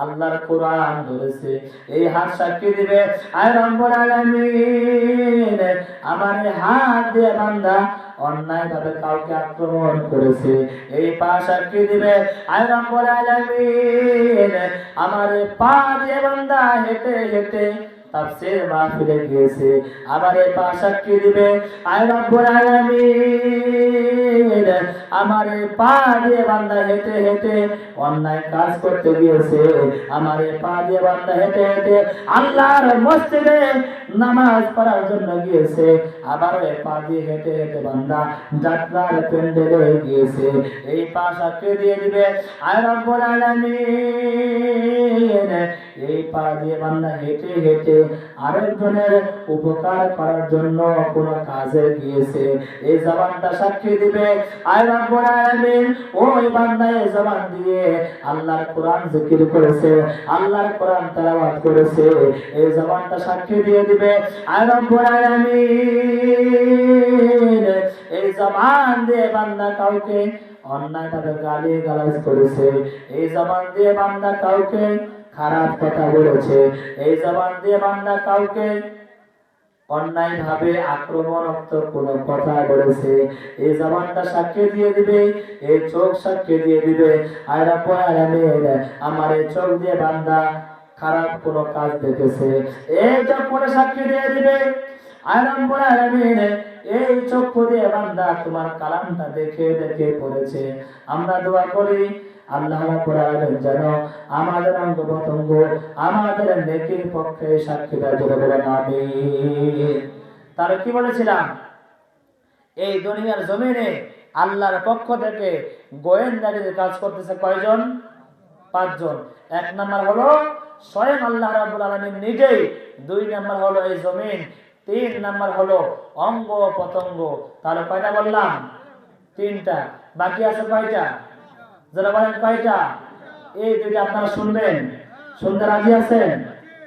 আল্লাহর কোরআন ধরেছে, এই হাত সাক্ষী দিবে। আর রব্বুল আলামিন আমার হাত দিয়ে বান্দা অন্যায় ভাবে কাউকে আক্রমণ করেছে, এই পা সাক্ষী দিবে। আর রব্বুল আলামিন আমার পা দিয়ে বান্দা হেঁটে হেঁটে তাফসীর মাহফিলে গিয়েছে, আবার এই পা সাক্ষী দিবে। আর রব্বুল আলামিন আমার এই পা দিয়ে বান্দা হেঁটে হেঁটে অন্যায় কাজ করতে গিয়েছে, আমার এই পা দিয়ে বান্দা হেঁটে হেঁটে আল্লাহর মসজিদে নামাজ পড়ার জন্য গিয়েছে, আবার এই পা দিয়ে হেঁটে হেঁটে বান্দা যাত্রার প্যান্ডেলে গিয়েছে, এই পা সাক্ষী দিয়ে দিবে। আর রব্বুল আলামিন এই পা দিয়ে বান্দা হেঁটে হেঁটে আরেকজনের উপকার করার জন্য কোন কাজে গিয়েছে, এই জবানটা সাক্ষী দিবে। আর রব্বুল আলামিন ওই বান্দা এই জবান দিয়ে আল্লাহর কোরআন জিকির করেছে, আল্লাহর কোরআন তেলাওয়াত করেছে, এই জবানটা সাক্ষী দিয়ে দিবে। আর রব্বুল আলামিন এই জবান দিয়ে বান্দা কাউকে অন্যায়ভাবে গালি গালাজ করেছে, এই জবান দিয়ে বান্দা কাউকে খারাপ কথা বলেছে, এই জবান দিয়ে বান্দা কাউকে অন্যায় ভাবে আক্রমণাত্মক কোন কথা বলেছে, এই জবানটা সাক্ষী দিয়ে দিবে, এই চোখ সাক্ষী দিয়ে দিবে। আর রব্বুল আলামিন আমার এই চোখ দিয়ে বান্দা খারাপ কোন কাজ দেখেছে, এই চোখ করে সাক্ষী দিয়ে দিবে। আর রব্বুল আলামিন এই চক্ষু দিয়ে বান্দা তোমার কালামটা দেখে দেখে পড়েছে। আমরা দোয়া করি আল্লাহ রাব্বুল আলামিন যেন আমাদের অঙ্গ প্রত্যঙ্গ আমাদের নেকির পক্ষে সাক্ষী দেয়, বলেন আমিন। তাহলে কি বলেছিলাম? এই দুনিয়ার জমিনে আল্লাহর পক্ষ থেকে গোয়েন্দাগিরির কাজ করতেছে কয়জন? 5 জন। এক নাম্বার হলো স্বয়ং আল্লাহ রাব্বুল আলামিন নিজেই, দুই নাম্বার হলো এই জমিন, তিন নাম্বার হলো অঙ্গ পতঙ্গ। তাহলে কয়টা বললাম? তিনটা। বাকি আছে কয়টা? যারা বলেন কয়টা? এই দুইটা আপনারা শুনবেন, শুনতে রাজি আছেন?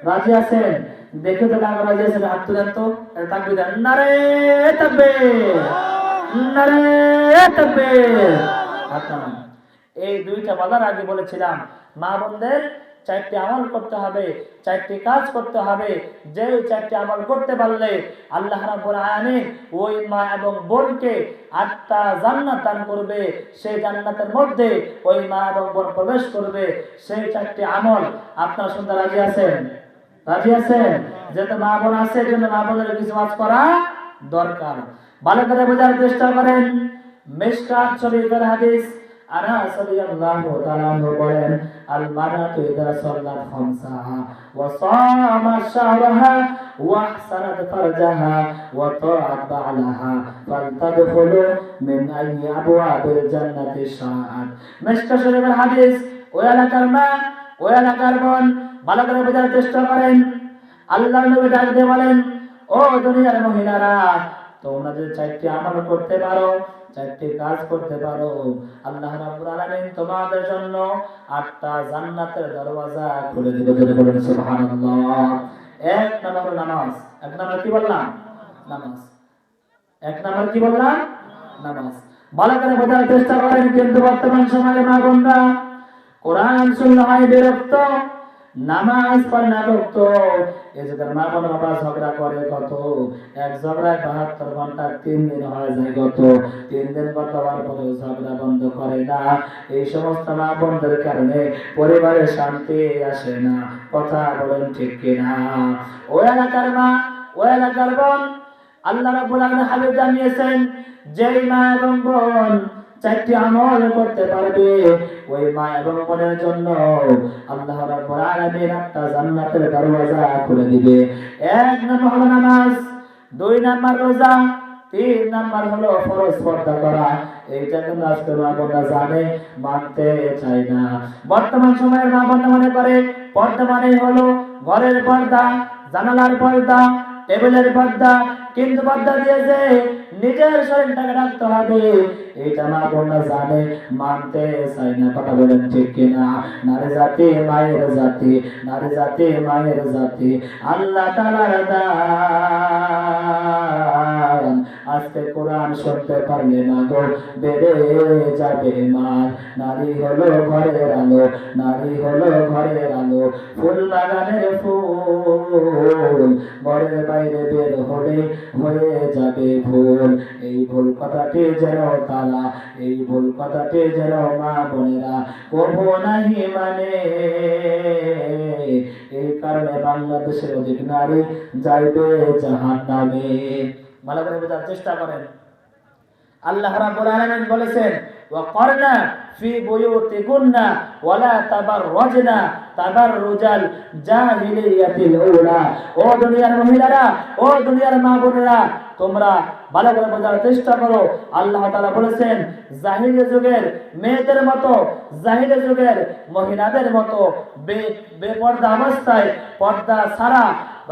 রাজি আছেন? দেখে তো কাগজ রাজি আছেন, হাত তুলেন তো, তাকবীর দেন, নারে তাকবীর, নারে তাকবীর। হাত নামান। এই দুইটা বলার আগে বলেছিলাম মা বোনদের চারটি আমল করতে হবে, চারটি কাজ করতে হবে। যে চারটি আমল করতে পারলে আল্লাহ রাব্বুল আলামিন ওই মা এবং বোনকে 8টা জান্নাত দান করবে। সেই জান্নাতের মধ্যে ওই মা এবং বোন প্রবেশ করবে। সেই চারটি আমল আপনারা শুনতে রাজি আছেন? রাজি আছেন? যেহেতু মা বোন আছে, এই জন্য মা বোনের কিছু কাজ করা দরকার। ভালো করে বোঝার চেষ্টা করেন। মিশকাত শরীফের হাদিস, আনাস রাদিয়াল্লাহু তাআলা আনহু বলেন, আল মারাতু ইযা সাল্লাত খামসাহা ওয়া সামাত শাহরাহা ওয়া আহসানাত ফারজাহা ওয়া তাআত বা'লাহা ফালতাদখুলু মিন আইয়ি আবওয়াবিল জান্নাতি শাআত। মিশকাত শরীফের হাদিস। ওই এলাকার মা, ওই এলাকার বোন, ভালো করে বোঝার চেষ্টা করেন। আল্লাহর নবী ডাক দিয়ে বলেন, ও দুনিয়ার মহিলারা, তোমরা যদি চারটি আমল করতে পারো, চারটি কাজ করতে পারো, আল্লাহ রাব্বুল আলামিন তোমাদের জন্য 8টা জান্নাতের দরওয়াজা খুলে দিবে। বলেন সুবহানাল্লাহ। এক নাম্বার হলো নামাজ। এক নাম্বার কি বললাম? নামাজ। এক নাম্বার কি বললাম? নামাজ। ভালো করে বোঝার চেষ্টা করেন। কিন্তু বর্তমান সময়ে মা বোনরা কোরআন সুন্নাহয় বিরক্ত, নামাজ পড়ে না ভক্ত। এই যে মা বোন বাবা ঝগড়া করে কত, এক ঝগড়ায় 72 ঘন্টা 3 দিন হয়ে যায় গত, 3 দিন গত হওয়ার পরে ঝগড়া বন্ধ করে না। এই সমস্ত মা বোনদের কারণে পরিবারে শান্তি আসে না। কথা বলেন ঠিক কিনা? ওই এলাকার মা, ওই এলাকার বোন, আল্লাহ রাব্বুল আলামিন হাবিব জানিয়েছেন, যেই মা এবং বোন চারটি আমল করতে পারবে, ওই মা এবং বোনের জন্য আল্লাহ রাব্বুল আলামিন 8টা জান্নাতের দরওয়াজা খুলে দিবে। এক নাম্বার হলো নামাজ, দুই নাম্বার রোজা, তিন নাম্বার হলো ফরজ পর্দা করা। এইটা কিন্তু আজকে মা বোনরা জানে, মানতে চায় না। বর্তমান সময়ের মা বোনরা মনে করে পর্দা মানে হলো ঘরের পর্দা, জানালার পর্দা, টেবিলের পর্দা। কিন্তু পর্দা দিয়েছে নিজের শরীরটাকে রাখতে হবে, এটা মা বোনরা জানে, মানতে চায় না। কথা বলেন ঠিক কিনা? নারী জাতি মায়ের জাতি, নারী জাতি মায়ের জাতি, আল্লাহ তাআলার দান। আজকে কোরআন শুনতে পারলে না গো, বেড়ে যাবে মান। নারী হলো ঘরের আলো, নারী হলো ঘরের আলো, ফুল বাগানের ফুল, ঘরের বাইরে বের হলে হয়ে যাবে ভুল। এই ভুল কথাটি যেন তারা, এই ভুল কথাটি যেন মা বোনেরা কবু নাহি মানে। এই কারণে বাংলাদেশের অধিক নারী যাইবে জাহান্নামে। ভালো করে বোঝার চেষ্টা করেন। আল্লাহ রাব্বুল আলামিন বলেছেন, ওয়া করনা ফি বুয়ুতিকুন্না ওয়ালা তাবাররাজনা তাবাররুজাল জাহিলিয়াতিল উলা। ও দুনিয়ার মহিলারা, ও দুনিয়ার মা বোনেরা, তোমরা ভালো করে বোঝার চেষ্টা করো। আল্লাহ তাআলা বলেছেন, জাহিলি যুগের মেয়েদের মতো, জাহিলি যুগের মহিলাদের মতো বেপর্দা অবস্থায়, পর্দা ছাড়া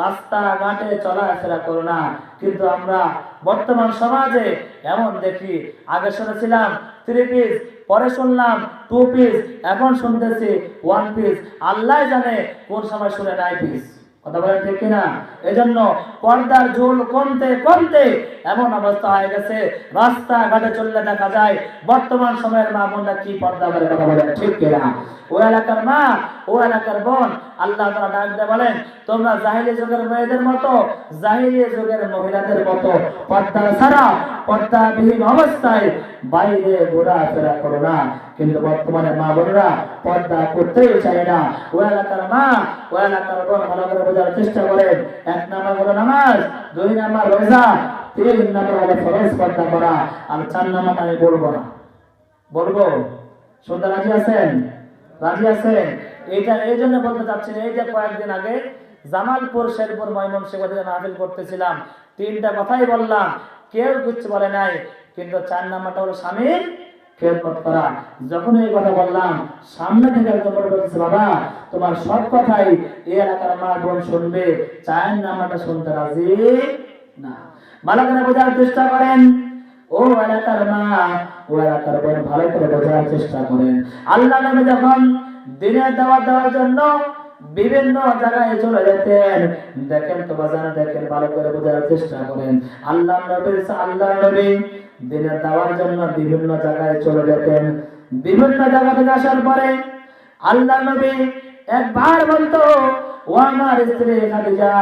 রাস্তাঘাটে চলাফেরা করো না। কিন্তু আমরা বর্তমান সমাজে এমন দেখি, আগে শুনেছিলাম 3 পিস, পরে শুনলাম 2 পিস, এখন শুনতেছি 1 পিস। আল্লাহ জানে কোন সময় শুনে 9 পিস। কথা বলেন ঠিক কিনা? এজন্য পর্দার ঝোল কমতে কমতে এমন অবস্থা হয়ে গেছে, রাস্তাঘাটে চললে দেখা যায় বর্তমান সময়ের মা বোনরা কি পর্দা করে। কথা বলেন ঠিক কিনা? ও এলাকার মা, ও এলাকার বোন, আল্লাহ তাআলা ডাক দিয়ে বলেন, তোমরা জাহিলি যুগের মেয়েদের মতো, জাহিলি যুগের মহিলাদের মতো পর্দা ছাড়া, পর্দাবিহীন অবস্থায় বাইরে ঘোরাফেরা করো না। কিন্তু বর্তমানে মা বোনরা পর্দা করতেই চায় না। ও এলাকার মা, ও এলাকার বোন, ভালো করে বোঝার চেষ্টা করেন। এক নাম্বার হলো নামাজ, দুই নাম্বার রোজা, তিন নাম্বার হলো ফরজ পর্দা করা, আর 4 নাম্বার আমি বলবো না। বলবো? শুনতে রাজি আছেন? রাজি আছেন? এইটা এই জন্য বলতে চাচ্ছি, এই যে কয়েকদিন আগে জামালপুর, শেরপুর, ময়মনসিংহ মাহফিল করতেছিলাম, 3টা কথাই বললাম, কেউ কিছু বলে নাই। কিন্তু 4 নাম্বারটা হলো স্বামীর খেদমত করা। যখন এই কথা বললাম, সামনে থেকে একজন বলতেছে, বাবা তোমার সব কথাই এই এলাকার মা বোন শুনবে, চায়ের নামটা শুনতে রাজি না। ভালো করে বোঝার চেষ্টা করেন ও এলাকার মা, ও এলাকার বোন, ভালো করে বোঝার চেষ্টা করেন। আল্লাহ নবী যখন দিনের দাওয়াত দেওয়ার জন্য বিভিন্ন জায়গায় চলে যেতেন, দেখেন তো বাজান, দেখেন, ভালো করে বোঝার চেষ্টা করেন। আল্লাহ নবী দিনের দাওয়ার জন্য বিভিন্ন জায়গায় চলে যেতেন। বিভিন্ন জায়গা থেকে আসার পরে আল্লাহ নবী একবার বলতো, ও আমার স্ত্রী খাদিজা,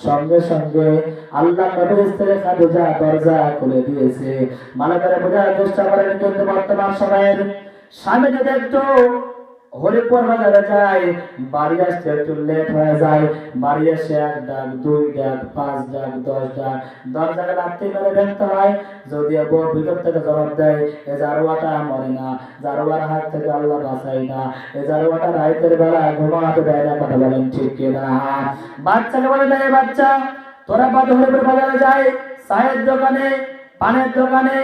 সঙ্গে সঙ্গে আল্লাহ নবীর স্ত্রী খাদিজা দরজা খুলে দিয়েছে। ভালো করে বোঝার চেষ্টা করেন। কিন্তু বর্তমান সময়ের স্বামী যদি একটু হরিপুর বাজারে যায়, বাড়ি আসতে একটু লেট হয়ে যায়, বাড়ি এসে 1 ডাক 2 ডাক 5 ডাক 10 ডাক, দরজাটা রাত্রি করে ভেঙতে হয়। যদি বউ ভিতর থেকে জবাব দেয়, এ জারুয়াটা মরে না, জারুয়ার হাত থেকে আল্লাহ বাঁচাই না, এ জারুয়াটা রাতের বেলা ঘুমাতে দেয় না। কথা বলেন ঠিক কিনা? বাচ্চাকে বলে দেয়, বাচ্চা তোরা হরিপুর বাজারে যায়, চায়ের দোকানে, পানের দোকানে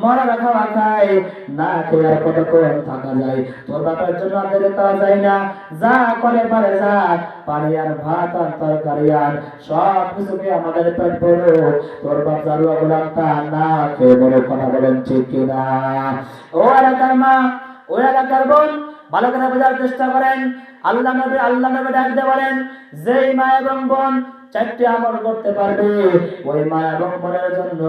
মরা খাওয়া খায়, না খেয়ে কতক্ষণ থাকা যায়? তোর বাবার জন্য আমাদের খাওয়া যায় না, যা করে পারে যা, পানি আর ভাত আর তরকারি আর সব কিছুকে আমাদের পেট ভরো, তোর বাপ জারুয়া গোলামটা না খেয়ে বড়। কথা বলেন ঠিক কিনা? ও এলাকার মা, ও এলাকার বোন, ভালো করে বোঝার চেষ্টা করেন। আল্লাহ নবী ডাক দিয়ে বলেন, যেই মা এবং বোন 4টি আমল করতে পারবে, ওই মা এবং বোনের জন্য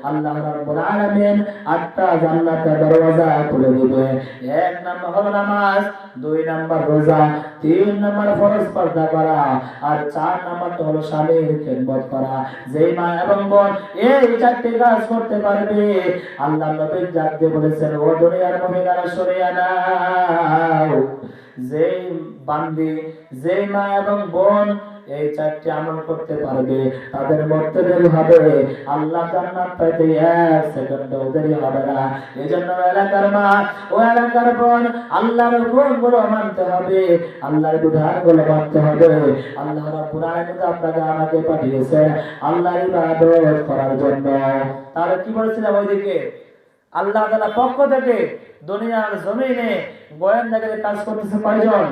আল্লাহ রাব্বুল আলামিন 8টা জান্নাতের দরওয়াজা খুলে দিবে। 1 নাম্বার হলো নামাজ, 2 নাম্বার রোজা, 3 নাম্বার ফরজ পর্দা করা, আর 4 নাম্বারটা হলো স্বামীর খেদমত করা। যেই মা এবং বোন এই 4টি কাজ করতে পারবে, আল্লাহ নবী ডাক দিয়ে বলেছেন, ও দুনিয়ার মুমিনারা শুনে নাও, যেই বান্দি, যেই মা এবং বোন এই 4টি আমল করতে পারবে, তাদের মধ্যে দেরি হবে আল্লাহ জান্নাত পাইতে 1 সেকেন্ডও দেরি হবে না। এজন্য এলাকার মা, ও এলাকার বোন, আল্লাহর হুকুমগুলো মানতে হবে, আল্লাহর বিধানগুলো মানতে হবে। আল্লাহ রাব্বুল আলামিন আপনাকে আমাকে পাঠিয়েছেন আল্লাহর ইবাদত করার জন্য। তাহলে কি বলছিলাম, ওইদিকে আল্লাহ তাআলার পক্ষ থেকে দুনিয়ার জমিনে গোয়েন্দাগিরি কাজ করতেছে কয়জন?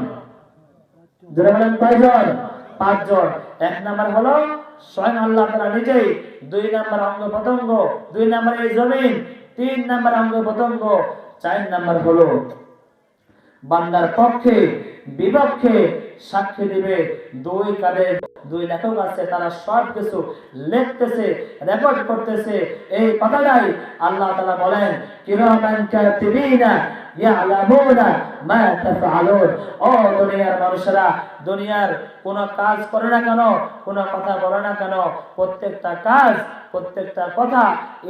যারা বলেন কয়জন? 5 জন। 1 নাম্বার হলো স্বয়ং আল্লাহ তাআলা নিজেই, 2 নাম্বার অঙ্গ প্রত্যঙ্গ, 2 নাম্বার এই জমিন, 3 নাম্বার অঙ্গ প্রত্যঙ্গ, 4 নাম্বার হলো বান্দার পক্ষে বিপক্ষে সাক্ষী দিবে 2 কাদের 2 লেখক আছে, তারা সব কিছু লিখতেছে, রেকর্ড করতেছে। এই কথাটাই আল্লাহ তাআলা বলেন, কিরামান কাতিবিনা ইয়ালামুনা মা তাফআলুন। ও দুনিয়ার মানুষেরা, দুনিয়ার কোন কাজ করে না কেন, কোন কথা বলে না কেন, প্রত্যেকটা কাজ, প্রত্যেকটা কথা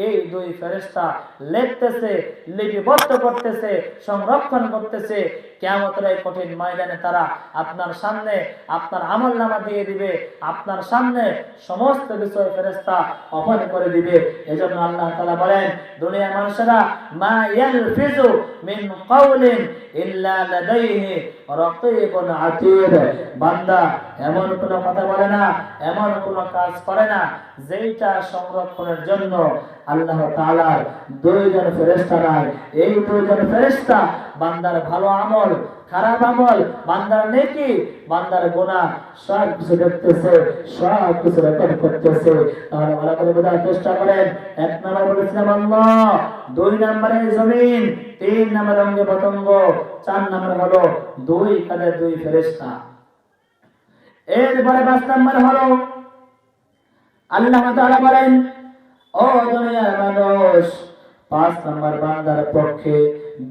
এই 2 ফেরেশতা লিখতেছে, লিপিবদ্ধ করতেছে, সংরক্ষণ করতেছে। কিয়ামতের এই কঠিন ময়দানে তারা আপনার সামনে আপনার আমলনামা দিয়ে দিবে, আপনার সামনে সমস্ত বিষয় ফেরেশতা ওপেন করে দিবে। এজন্য আল্লাহ তাআলা বলেন, দুনিয়ার মানুষেরা, মা ইয়ালফিজু মিন কাওলিন ইল্লা লাদাইহি রাকিবুন আতীদ। বান্দা এমন কোনো কথা বলে না, এমন কোনো কাজ করে না যেটা সংরক্ষণের জন্য আল্লাহ তাআলার 2 জন ফেরেশতা নাই। এই 2 জন ফেরেশতা বান্দার ভালো আমল, খারাপ আমল, বান্দার নেকি, বান্দার গুনাহ সব কিছু দেখতেছে, সব কিছু রেকর্ড করতেছে। তাহলে ভালো করে বোঝার চেষ্টা করেন। 1 নাম্বার বলেছিলাম আল্লাহ, 2 নাম্বারে জমিন, 3 নাম্বার অঙ্গ প্রত্যঙ্গ, 4 নাম্বার হলো 2 কাদের 2 ফেরেশতা। এরপরে 5 নাম্বার হলো আল্লাহ তাআলা বলেন, ও দুনিয়ার মানুষ, 5 নাম্বার বান্দার পক্ষে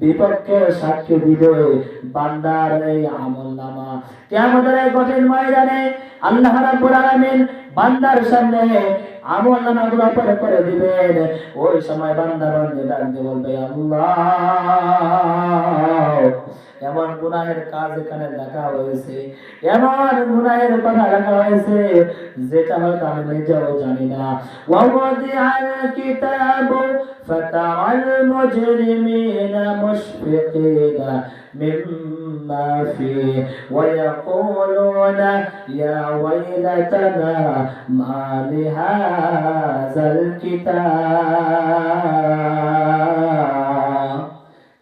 বিপক্ষে সাক্ষী দিবে বান্দার এই আমলনামা। কিয়ামতের এই কঠিন ময়দানে আল্লাহ রাব্বুল আলামিন বান্দার সামনে আমলনামাগুলো পড়ে করে দিবেন। ওই সময় বান্দা বান্দে ডাক দিয়ে বলবে, আল্লাহ, এমন গুনাহের কাজ এখানে লেখা হয়েছে, এমন গুনাহের কথা লেখা হয়েছে যেটা হয়তো আমি নিজেও জানি না। ওয়াওয়াদিআল কিতাবু ফাতারাল মুজরিমিনা মুশফিকিনা মিম্মা ফিহি ওয়া ইয়াকুলুনা ইয়া ওয়াইলাতানা মা লিহাযাল কিতাব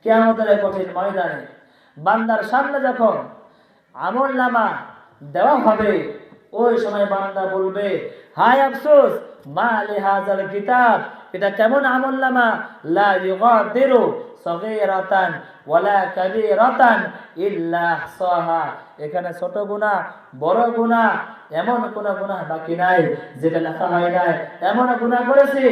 কিয়ামতের কঠিন ময়দানে বান্দার সামনে যখন আমলনামা দেওয়া হবে, ওই সময় বান্দা বলবে, হায় আফসোস, মা লিহাযাল কিতাব, এটা কেমন আমলনামা, লা ইউগাদিরু সগীরাতান ওয়ালা কাবীরাতান ইল্লা আহসাহা, এখানে ছোট গুনাহ বড় গুনাহ এমন কোন গুনাহ বাকি নাই যেটা লেখা হয় নাই। এমন গুনাহ করেছি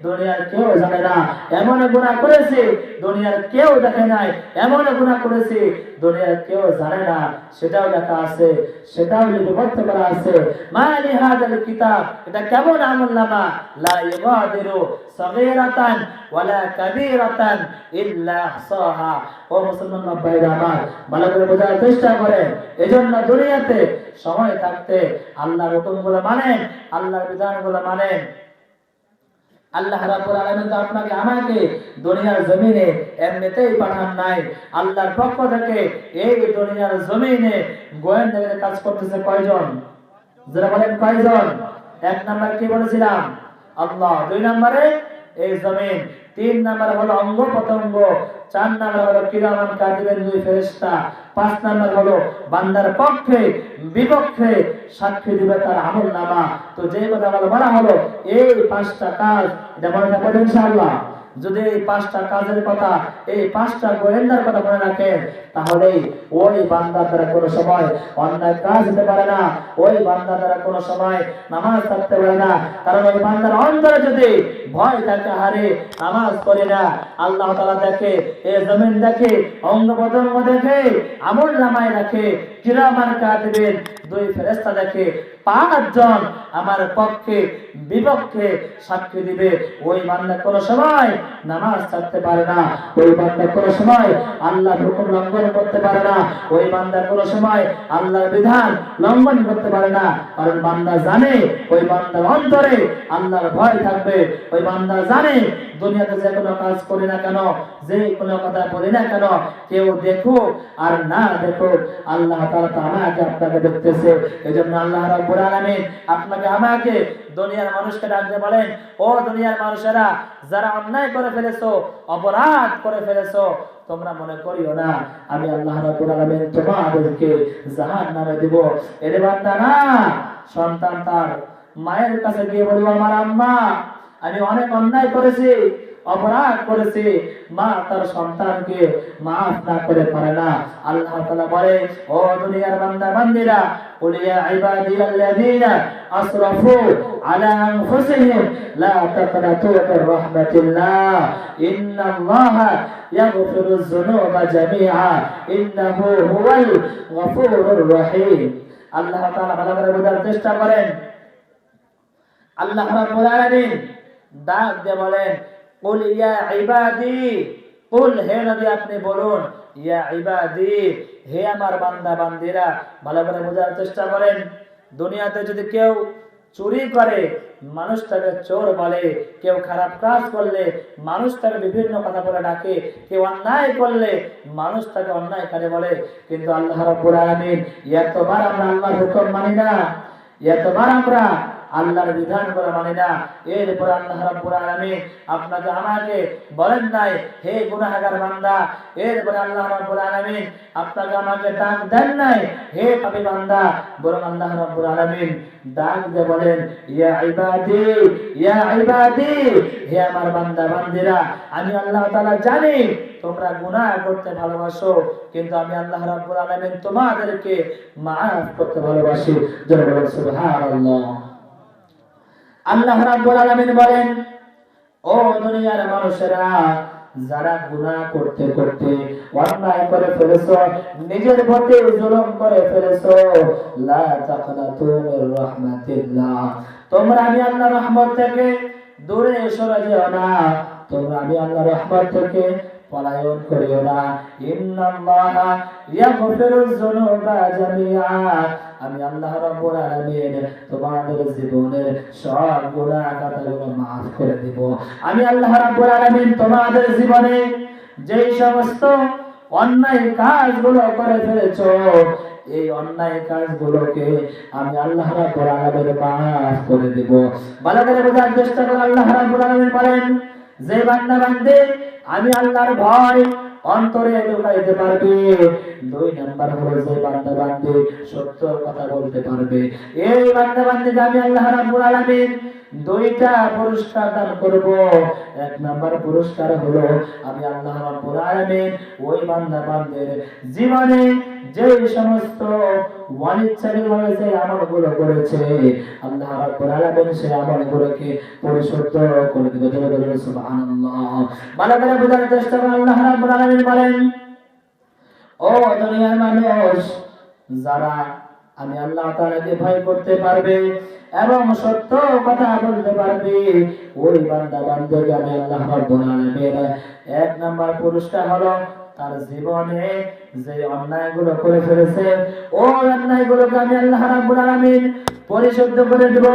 দুনিয়ার কেউ জানে না, এমন গুনাহ করেছি দুনিয়ার কেউ দেখে নাই, এমন গুনাহ করেছি দুনিয়ার কেউ জানে না, সেটাও লেখা আছে, সেটাও লিপিবদ্ধ করা আছে। মা লিহাযাল কিতাব, এটা কেমন আমলনামা, লা ইউগাদিরু সগীরাতান ওয়ালা কাবীরাতান ইল্লা আহসাহা। ও মুসলমান ভাইরা আমার, ভালো করে বোঝার চেষ্টা করেন। এজন্য দুনিয়াতে সময় থাকতে আল্লাহর হুকুমগুলো মানেন, আল্লাহর বিধানগুলো মানেন। আল্লাহ রাব্বুল আলামিন তো আপনাকে আমাকে দুনিয়ার জমিনে এমনিতেই পাঠান নাই। আল্লাহর পক্ষ থেকে এই দুনিয়ার জমিনে গোয়েন্দাদের কাজ করতেছে কয়জন? যারা বলেন কয়জন? এক নাম্বার কি বলেছিলাম? আল্লাহ। দুই নম্বরে এই জমিন। তিন নাম্বার হলো অঙ্গ প্রত্যঙ্গ। চার নাম্বার হলো কিরামান কাতিবিন, দুই ফেরেশতা। পাঁচ নাম্বার হলো বান্দার পক্ষে বিপক্ষে সাক্ষী দিবে তার আমলনামা। তো যে কথা বলা হলো, এই পাঁচটা কাজ, এটা মনে রাখবেন ইনশাআল্লাহ। যদি এই পাঁচটা কাজের কথা, এই পাঁচটা গোয়েন্দার কথা মনে রাখেন, তাহলে ওই বান্দার দ্বারা কোনো সময় অন্যায় কাজ হতে পারে না, ওই বান্দার দ্বারা কোনো সময় নামাজ থাকতে পারে না। কারণ ওই বান্দার অন্তরে যদি ভয় থাকে, হারে নামাজ পড়ে না, আল্লাহ তাআলা দেখে, এই জমিন দেখে, অঙ্গ প্রত্যঙ্গ দেখে, আমলনামায় রাখে, কিরামান কাতিবিন, দুই ফেরেশতা দেখে, পাঁচজন আমার পক্ষে বিপক্ষে সাক্ষী দিবে। ওই বান্দা কোনো সময় নামাজ ছাড়তে পারে না, ওই বান্দা কোনো সময় আল্লাহর হুকুম লঙ্ঘন করতে পারে না, ওই বান্দা কোনো সময় আল্লাহর বিধান লঙ্ঘন করতে পারে না। কারণ বান্দা জানে, ওই বান্দার অন্তরে আল্লাহর ভয় থাকবে। ওই বান্দা জানে, দুনিয়াতে যে কোনো কাজ করি না কেন, যে কোনো কথা বলি না কেন, কেউ দেখুক আর না দেখুক, আল্লাহ তাআলা তো আমাকে আপনাকে দেখতেছে। এজন্য আল্লাহ রাব্বুল আলামিন আপনাকে আমাকে দুনিয়ার মানুষকে ডাকতে বলেন, ও দুনিয়ার মানুষেরা, যারা অন্যায় করে ফেলেছো, অপরাধ করে ফেলেছো, তোমরা মনে করিও না আমি আল্লাহ রাব্বুল আলামিন তোমাদেরকে জাহান্নামে দিব। এর বান্দা না, সন্তান তার মায়ের কাছে গিয়ে বলবো, আমার আম্মা, আমি অনেক অন্যায় করেছি, অপরাধ করেছি। মা তার সন্তানকে মাফ না করে পারে না। আল্লাহ তাআলা বলে, ও দুনিয়ার বান্দা বান্দিরা, কুল ইয়া ইবাদিয়াল্লাযীনা আসরাফু আলা আনফুসিহিম লা তাকনাতু মির রাহমাতিল্লাহ ইন্নাল্লাহা ইয়াগফিরুয যুনুবা জামিআ ইন্নাহু হুয়াল গফুরুর রহিম। আল্লাহ তাআলা ভালো করে বোঝার চেষ্টা করেন। আল্লাহ রাব্বুল আলামিন ডাক দিয়ে বলেন, কুল ইয়া ইবাদি, কুল, হে নবী আপনি বলুন, ইয়া ইবাদি, হে আমার বান্দা বান্দিরা। ভালো করে বোঝার চেষ্টা করেন। দুনিয়াতে যদি কেউ চুরি করে মানুষ তাকে চোর বলে, কেউ খারাপ কাজ করলে মানুষ তাকে বিভিন্ন কথা বলে ডাকে, কেউ অন্যায় করলে মানুষ তাকে অন্যায়কারী বলে। কিন্তু আল্লাহ রাব্বুল আলামিন, এতবার আমরা আল্লাহর হুকুম মানি না, এতবার আমরা আল্লাহর বিধান করে মানে না, এরপর আল্লাহ রাব্বুল আলামিন আপনাকে আমাকে বলেন নাই, হে গুনাহগার বান্দা। এরপর আল্লাহ রাব্বুল আলামিন আপনাকে আমাকে ডাক দেন নাই, হে পাপী বান্দা। বরং আল্লাহ রাব্বুল আলামিন ডাক দিয়ে বলেন, ইয়া ইবাদি, ইয়া ইবাদি, হে আমার বান্দা বান্দিরা, আমি আল্লাহ তাআলা জানি তোমরা গুনাহ করতে ভালোবাসো, কিন্তু আমি আল্লাহ রাব্বুল আলামিন তোমাদেরকে মাফ করতে ভালোবাসি। জোরে বলুন সুবহানাল্লাহ। আল্লাহ রাব্বুল আলামিন বলেন, ও দুনিয়ার মানুষেরা, যারা গুনাহ করতে করতে অন্যায় করে ফেলেছো, নিজের প্রতি জুলুম করে ফেলেছো, লা তাকনাতু মির রাহমাতিল্লাহ, তোমরা আমি আল্লাহর রহমত থেকে দূরে সরে যেও না, তোমরা আমি আল্লাহর রহমত থেকে পলায়ন করিও না। ইন্নাল্লাহা ইয়াগফিরুয যুনুবা জামিআ, আমি আল্লাহ রাব্বুল আলামিন তোমাদের জীবনের সব গুনাহ খাতাগুলো maaf করে দেব। আমি আল্লাহ রাব্বুল আলামিন তোমাদের জীবনে যে সমস্ত অন্যায় কাজগুলো করে ফেলেছো, এই অন্যায় কাজগুলোকে আমি আল্লাহ রাব্বুল আলামিন maaf করে দেব। ভালো করে বোঝার চেষ্টা করো। আল্লাহ রাব্বুল আলামিন বলেন, যে বান্দা বান্দী আমি আল্লাহর ভয় অন্তরে ঢুকাইতে পারবে। 2 নাম্বার হলো যে বান্দা বান্দী সত্য কথা বলতে পারবে, এই বান্দা বান্দীকে আমি আল্লাহ রাব্বুল আলামিন 2টা পুরস্কার দান করব। 1 নাম্বার পুরস্কার হলো আমি আল্লাহ রাব্বুল আলামিন ওই বান্দা বান্দের জীবনে যে সমস্ত অনিচ্ছাকৃতভাবে যে আমলগুলো করেছে আল্লাহ রাব্বুল আলামিন সেই আমলগুলোকে পরিশুদ্ধ করে দিবে। বলুন সুবহানাল্লাহ। ভালো করে বোঝার চেষ্টা করুন। আল্লাহ রাব্বুল আলামিন বলেন, ও দুনিয়ার মানুষ, যারা আমি আল্লাহ তাআলাকে ভয় করতে পারবে এবং সত্য কথা বলতে পারবে ওই বান্দা বান্দাকে আমি আল্লাহ রাব্বুল আলামিন 1 নাম্বার পুরস্কার হলো তার জীবনে যে অন্যায়গুলো করে ফেলেছে ওই অন্যায়গুলোকে আমি আল্লাহ রাব্বুল আলামিন পরিশুদ্ধ করে দেব।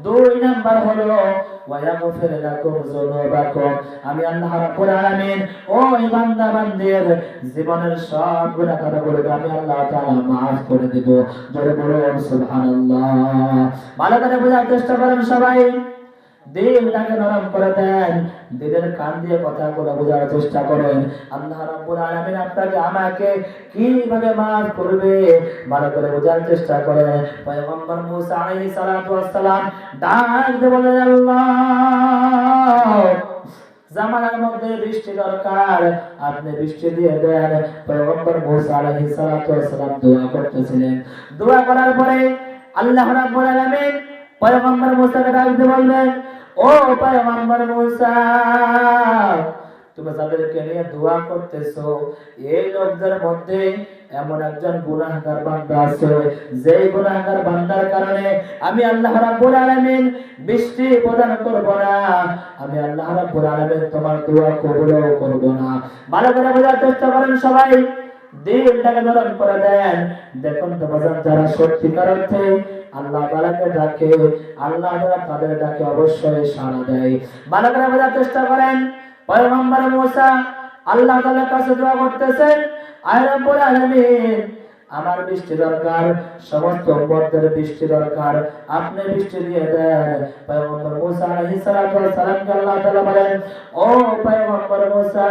2 নাম্বার হলো ওয়ায়াগফির লাকুম যুনুবাকুম, আমি আল্লাহ রাব্বুল আলামিন ওই বান্দা বান্দির জীবনের সব গুনাহগুলো আমি আল্লাহ তাআলা maaf করে দেব। জোরে বলুন সুবহানাল্লাহ। ভালো করে বোঝার চেষ্টা করেন সবাই। দিলটাকে নরম করে দেন, দিলের কান দিয়ে কথাগুলো বোঝার চেষ্টা করেন। আল্লাহ রাব্বুল আলামিন আপনাকে আমাকে কিভাবে maaf করবে ভালো করে বোঝার চেষ্টা করেন। পয়গম্বর মুসা আলাইহিস সালাতু ওয়াস সালাম ডাক দিয়ে বলেন, আল্লাহ জামানার মধ্যে বৃষ্টি দরকার, আপনি বৃষ্টি দিয়ে দেন। পয়গম্বর মুসা আলাইহিস সালাতু ওয়াস সালাম দোয়া করতেছিলেন। দোয়া করার পরে আল্লাহ রাব্বুল আলামিন পয়গম্বর মুসাকে ডাক দিয়ে বললেন, ও পয়গম্বর মুসা, তুমি যাদেরকে নিয়ে দোয়া করতেছো এই লোকদের মধ্যে এমন একজন গুনাহগার বান্দা আছে যে গুনাহগার বান্দার কারণে আমি আল্লাহ রাব্বুল আলামিন বৃষ্টি প্রদান করব না, আমি আল্লাহ রাব্বুল আলামিন তোমার দোয়া কবুল করব না। ভালো করে বোঝার চেষ্টা করেন সবাই। দিলটাকে নরম করে দেন। দেখুন তো বাজার, যারা সত্যিকার অর্থে আল্লাহ তাআলাকে ডাকে আল্লাহ তাআলা তাদের ডাকে অবশ্যই সাড়া দেয়। ভালো করে বোঝার চেষ্টা করেন। পয়গম্বর মুসা আল্লাহ তাআলার কাছে দোয়া করতেছেন, আয় রব্বুল আলামিন, আমার বৃষ্টি দরকার, সমস্ত উম্মতদের বৃষ্টি দরকার, আপনি বৃষ্টি দিয়ে দেন। পয়গম্বর মুসা আলাইহিস সালাতু ওয়াস সালামকে আল্লাহ তাআলা বলেন, ও পয়গম্বর মুসা,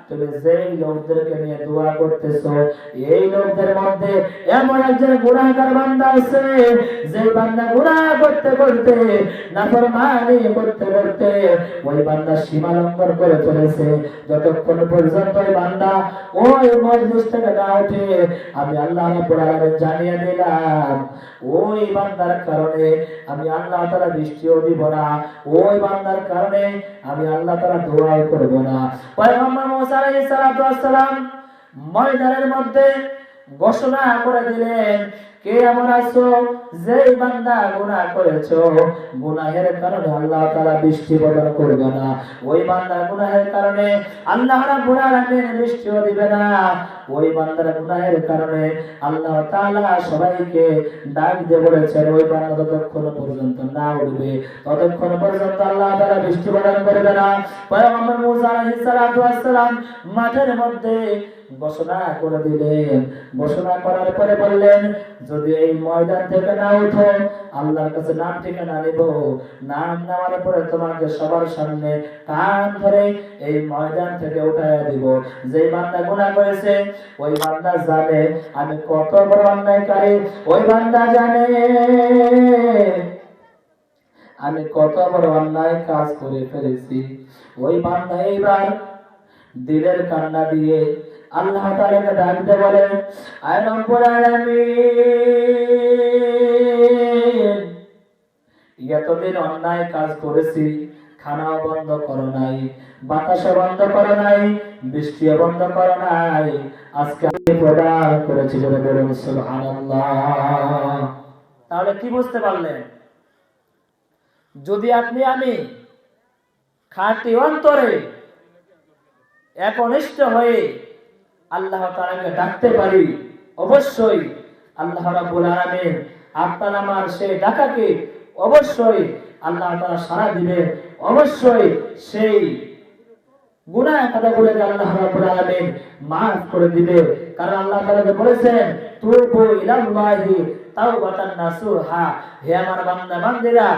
তুমি যেই লোকদেরকে নিয়ে দোয়া করতেছো এই লোকদের মধ্যে এমন একজন গুনাহগার বান্দা আছে যে বান্দা গুনাহ করতে করতে নাফরমানি করতে করতে ওই বান্দা সীমা লঙ্ঘন করে চলেছে। যতক্ষণ পর্যন্ত ওই বান্দা ওই মজলিস থেকে না ওঠে আমি আল্লাহ রাব্বুল আলামিন জানিয়ে দিলাম ওই বান্দার কারণে আমি আল্লাহ তাআলা বৃষ্টিও দিব না, ওই বান্দার কারণে আমি আল্লাহ তাআলা দোয়াও করব না। পয়গম্বর মুসা আলাইহিস সালাতু ওয়াস সালাম ময়দানের মধ্যে ঘোষণা করে দিলেন, কে এমন আছো যে বান্দা গুনাহ করেছো, গুনাহের কারণে আল্লাহ তাআলা বৃষ্টি প্রদান করবে না, ওই বান্দার গুনাহের কারণে আল্লাহ রাব্বুল আলামিন বৃষ্টিও দিবে না, ওই বান্দার গুনাহের কারণে আল্লাহ তাআলা সবাইকে ডাক দিয়ে বলেছেন ওই বান্দা যতক্ষণ পর্যন্ত না উঠবে ততক্ষণ পর্যন্ত আল্লাহ তাআলা বৃষ্টি প্রদান করবে না। পয়গম্বর মুসা আলাইহিস সালাতু ওয়াস সালাম মাঠের মধ্যে ঘোষণা করে দিলেন। ঘোষণা করার পরে বললেন, যদি এই ময়দান থেকে না উঠো আল্লাহর কাছে নাম ঠিকানা নিব, নাম নেওয়ার পরে তোমাকে সবার সামনে কান ধরে এই ময়দান থেকে উঠাইয়া দিব। যেই বান্দা গুনাহ করেছে ওই বান্দা জানে আমি কত বড় অন্যায়কারী, ওই বান্দা জানে আমি কত বড় অন্যায় কাজ করে ফেলেছি। ওই বান্দা এইবার দিলের কান্না দিয়ে আল্লাহ তাআলাকে ডাক দিয়ে বলে, আয় রব্বুল আলামিন, এতদিন অন্যায় কাজ করেছি, খানাও বন্ধ করো নাই, বাতাসও বন্ধ করো নাই, বৃষ্টিও বন্ধ করো নাই, আজকে আমি প্রদান করেছি। বলে বলুন সুবহানাল্লাহ। তাহলে কি বুঝতে পারলেন? যদি আপনি আমি খাঁটি অন্তরে একনিষ্ঠ হয়ে আল্লাহ তাআলাকে ডাকতে পারি, অবশ্যই আল্লাহ রাব্বুল আলামিন আপনার আমার সেই ডাকাকে অবশ্যই আল্লাহ তাআলা সাড়া দিবে, অবশ্যই সেই গুনাহ কথাগুলো আল্লাহ রাব্বুল আলামিন maaf করে দিবে। কারণ আল্লাহ তাআলা বলেছেন, তুবু ইলাল্লাহি তাওবাতান নাসুহা, হে আমার বান্দা বান্দীরা,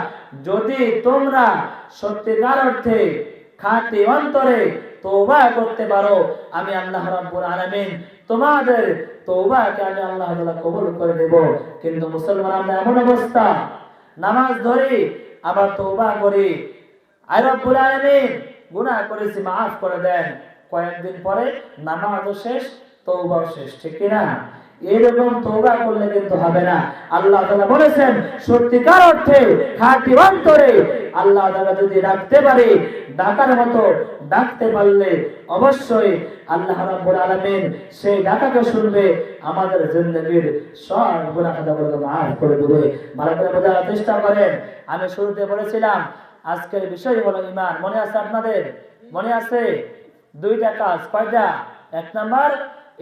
যদি তোমরা সত্যিকার অর্থে খাঁটি অন্তরে তওবা করতে পারো, আমি আল্লাহ রাব্বুল আলামিন তোমাদের তওবাকে আমি আল্লাহ তাআলা কবুল করে দেব। কিন্তু মুসলমান আমরা এমন অবস্থা, নামাজ ধরি আবার তওবা করি, আয় রব্বুল আলামিন গুনাহ করেছি মাফ করে দেন, কয়েকদিন পরে নামাজও শেষ, তওবাও শেষ, ঠিক কি না? এরকম তওবা করলে কিন্তু হবে না। আল্লাহ তাআলা বলেছেন সত্যিকার অর্থে খাঁটি অন্তরে আল্লাহ তাআলা যদি ডাকতে পারে, ডাকার মতো ডাকতে পারলে অবশ্যই আল্লাহ রাব্বুল আলামিন সেই ডাকাকে শুনবে, আমাদের জিন্দেগীর সব গুনাহ খাতাগুলোকে মাফ করে দেবে। ভালো করে বোঝার চেষ্টা করেন। আমি শুরুতে বলেছিলাম আজকের বিষয় হলো ঈমান। মনে আছে আপনাদের? মনে আছে? দুইটা কাজ, কয়টা? এক নাম্বার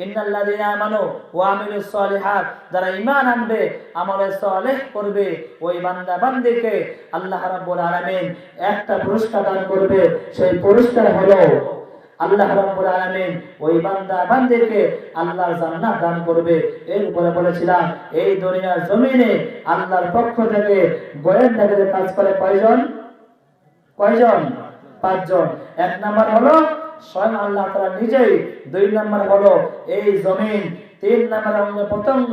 ইন্নাল্লাযীনা আমানু ওয়া আমিলুস সলিহাত, যারা ঈমান আনবে, আমলে সালেহ করবে, ওই বান্দা বান্দীকে আল্লাহ রাব্বুল আলামিন একটা পুরস্কার দান করবে। সেই পুরস্কার হলো আল্লাহ রাব্বুল আলামিন ওই বান্দা বান্দীকে আল্লাহর জান্নাত দান করবে। এরপরে বলেছিলাম এই দুনিয়ার জমিনে আল্লাহর পক্ষ থেকে গোয়েন্দাদের কাজ করে কয়জন? কয়জন? 5 জন। এক নাম্বার হলো স্বয়ং আল্লাহ তাআলা নিজেই, 2 নাম্বার হলো এই জমিন, 3 নাম্বার হলো পতঙ্গ,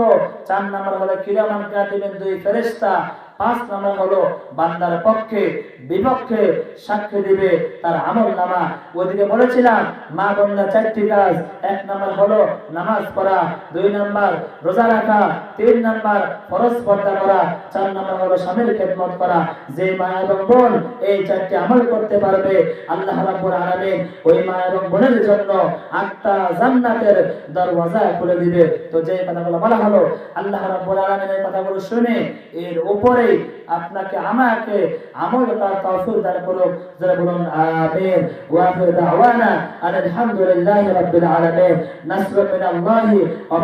4 নাম্বার হলো কিরামান কাতিবিন 2 ফেরেশতা, 5 নাম্বার হলো বান্দার পক্ষে বিপক্ষে সাক্ষী দিবে তার আমলনামা। ওদিকে বলেছিলাম মা বান্দা 4টি কাজ। 1 নাম্বার হলো নামাজ পড়া, 2 নাম্বার রোজা রাখা, 3 নাম্বার ফরজ পর্দা করা, 4 নাম্বার হলো স্বামীর খেদমত করা। যে মা এবং বোন এই 4টি আমল করতে পারবে, আল্লাহ রাব্বুল আলামিন ওই মা এবং বোনের জন্য 8টা জান্নাতের দরওয়াজা খুলে দিবে। তো যে কথাগুলো বলা হলো আল্লাহ রাব্বুল আলামিনের কথাগুলো শুনে এর উপরে আপনাকে আমাকে আমল করার তৌফিক দান করুন। যারা বলুন আমিন। ওয়া আখিরু দাওয়ানা আলহামদুলিল্লাহি রাব্বিল আলামিন। নাসরুন মিনাল্লাহি ওয়া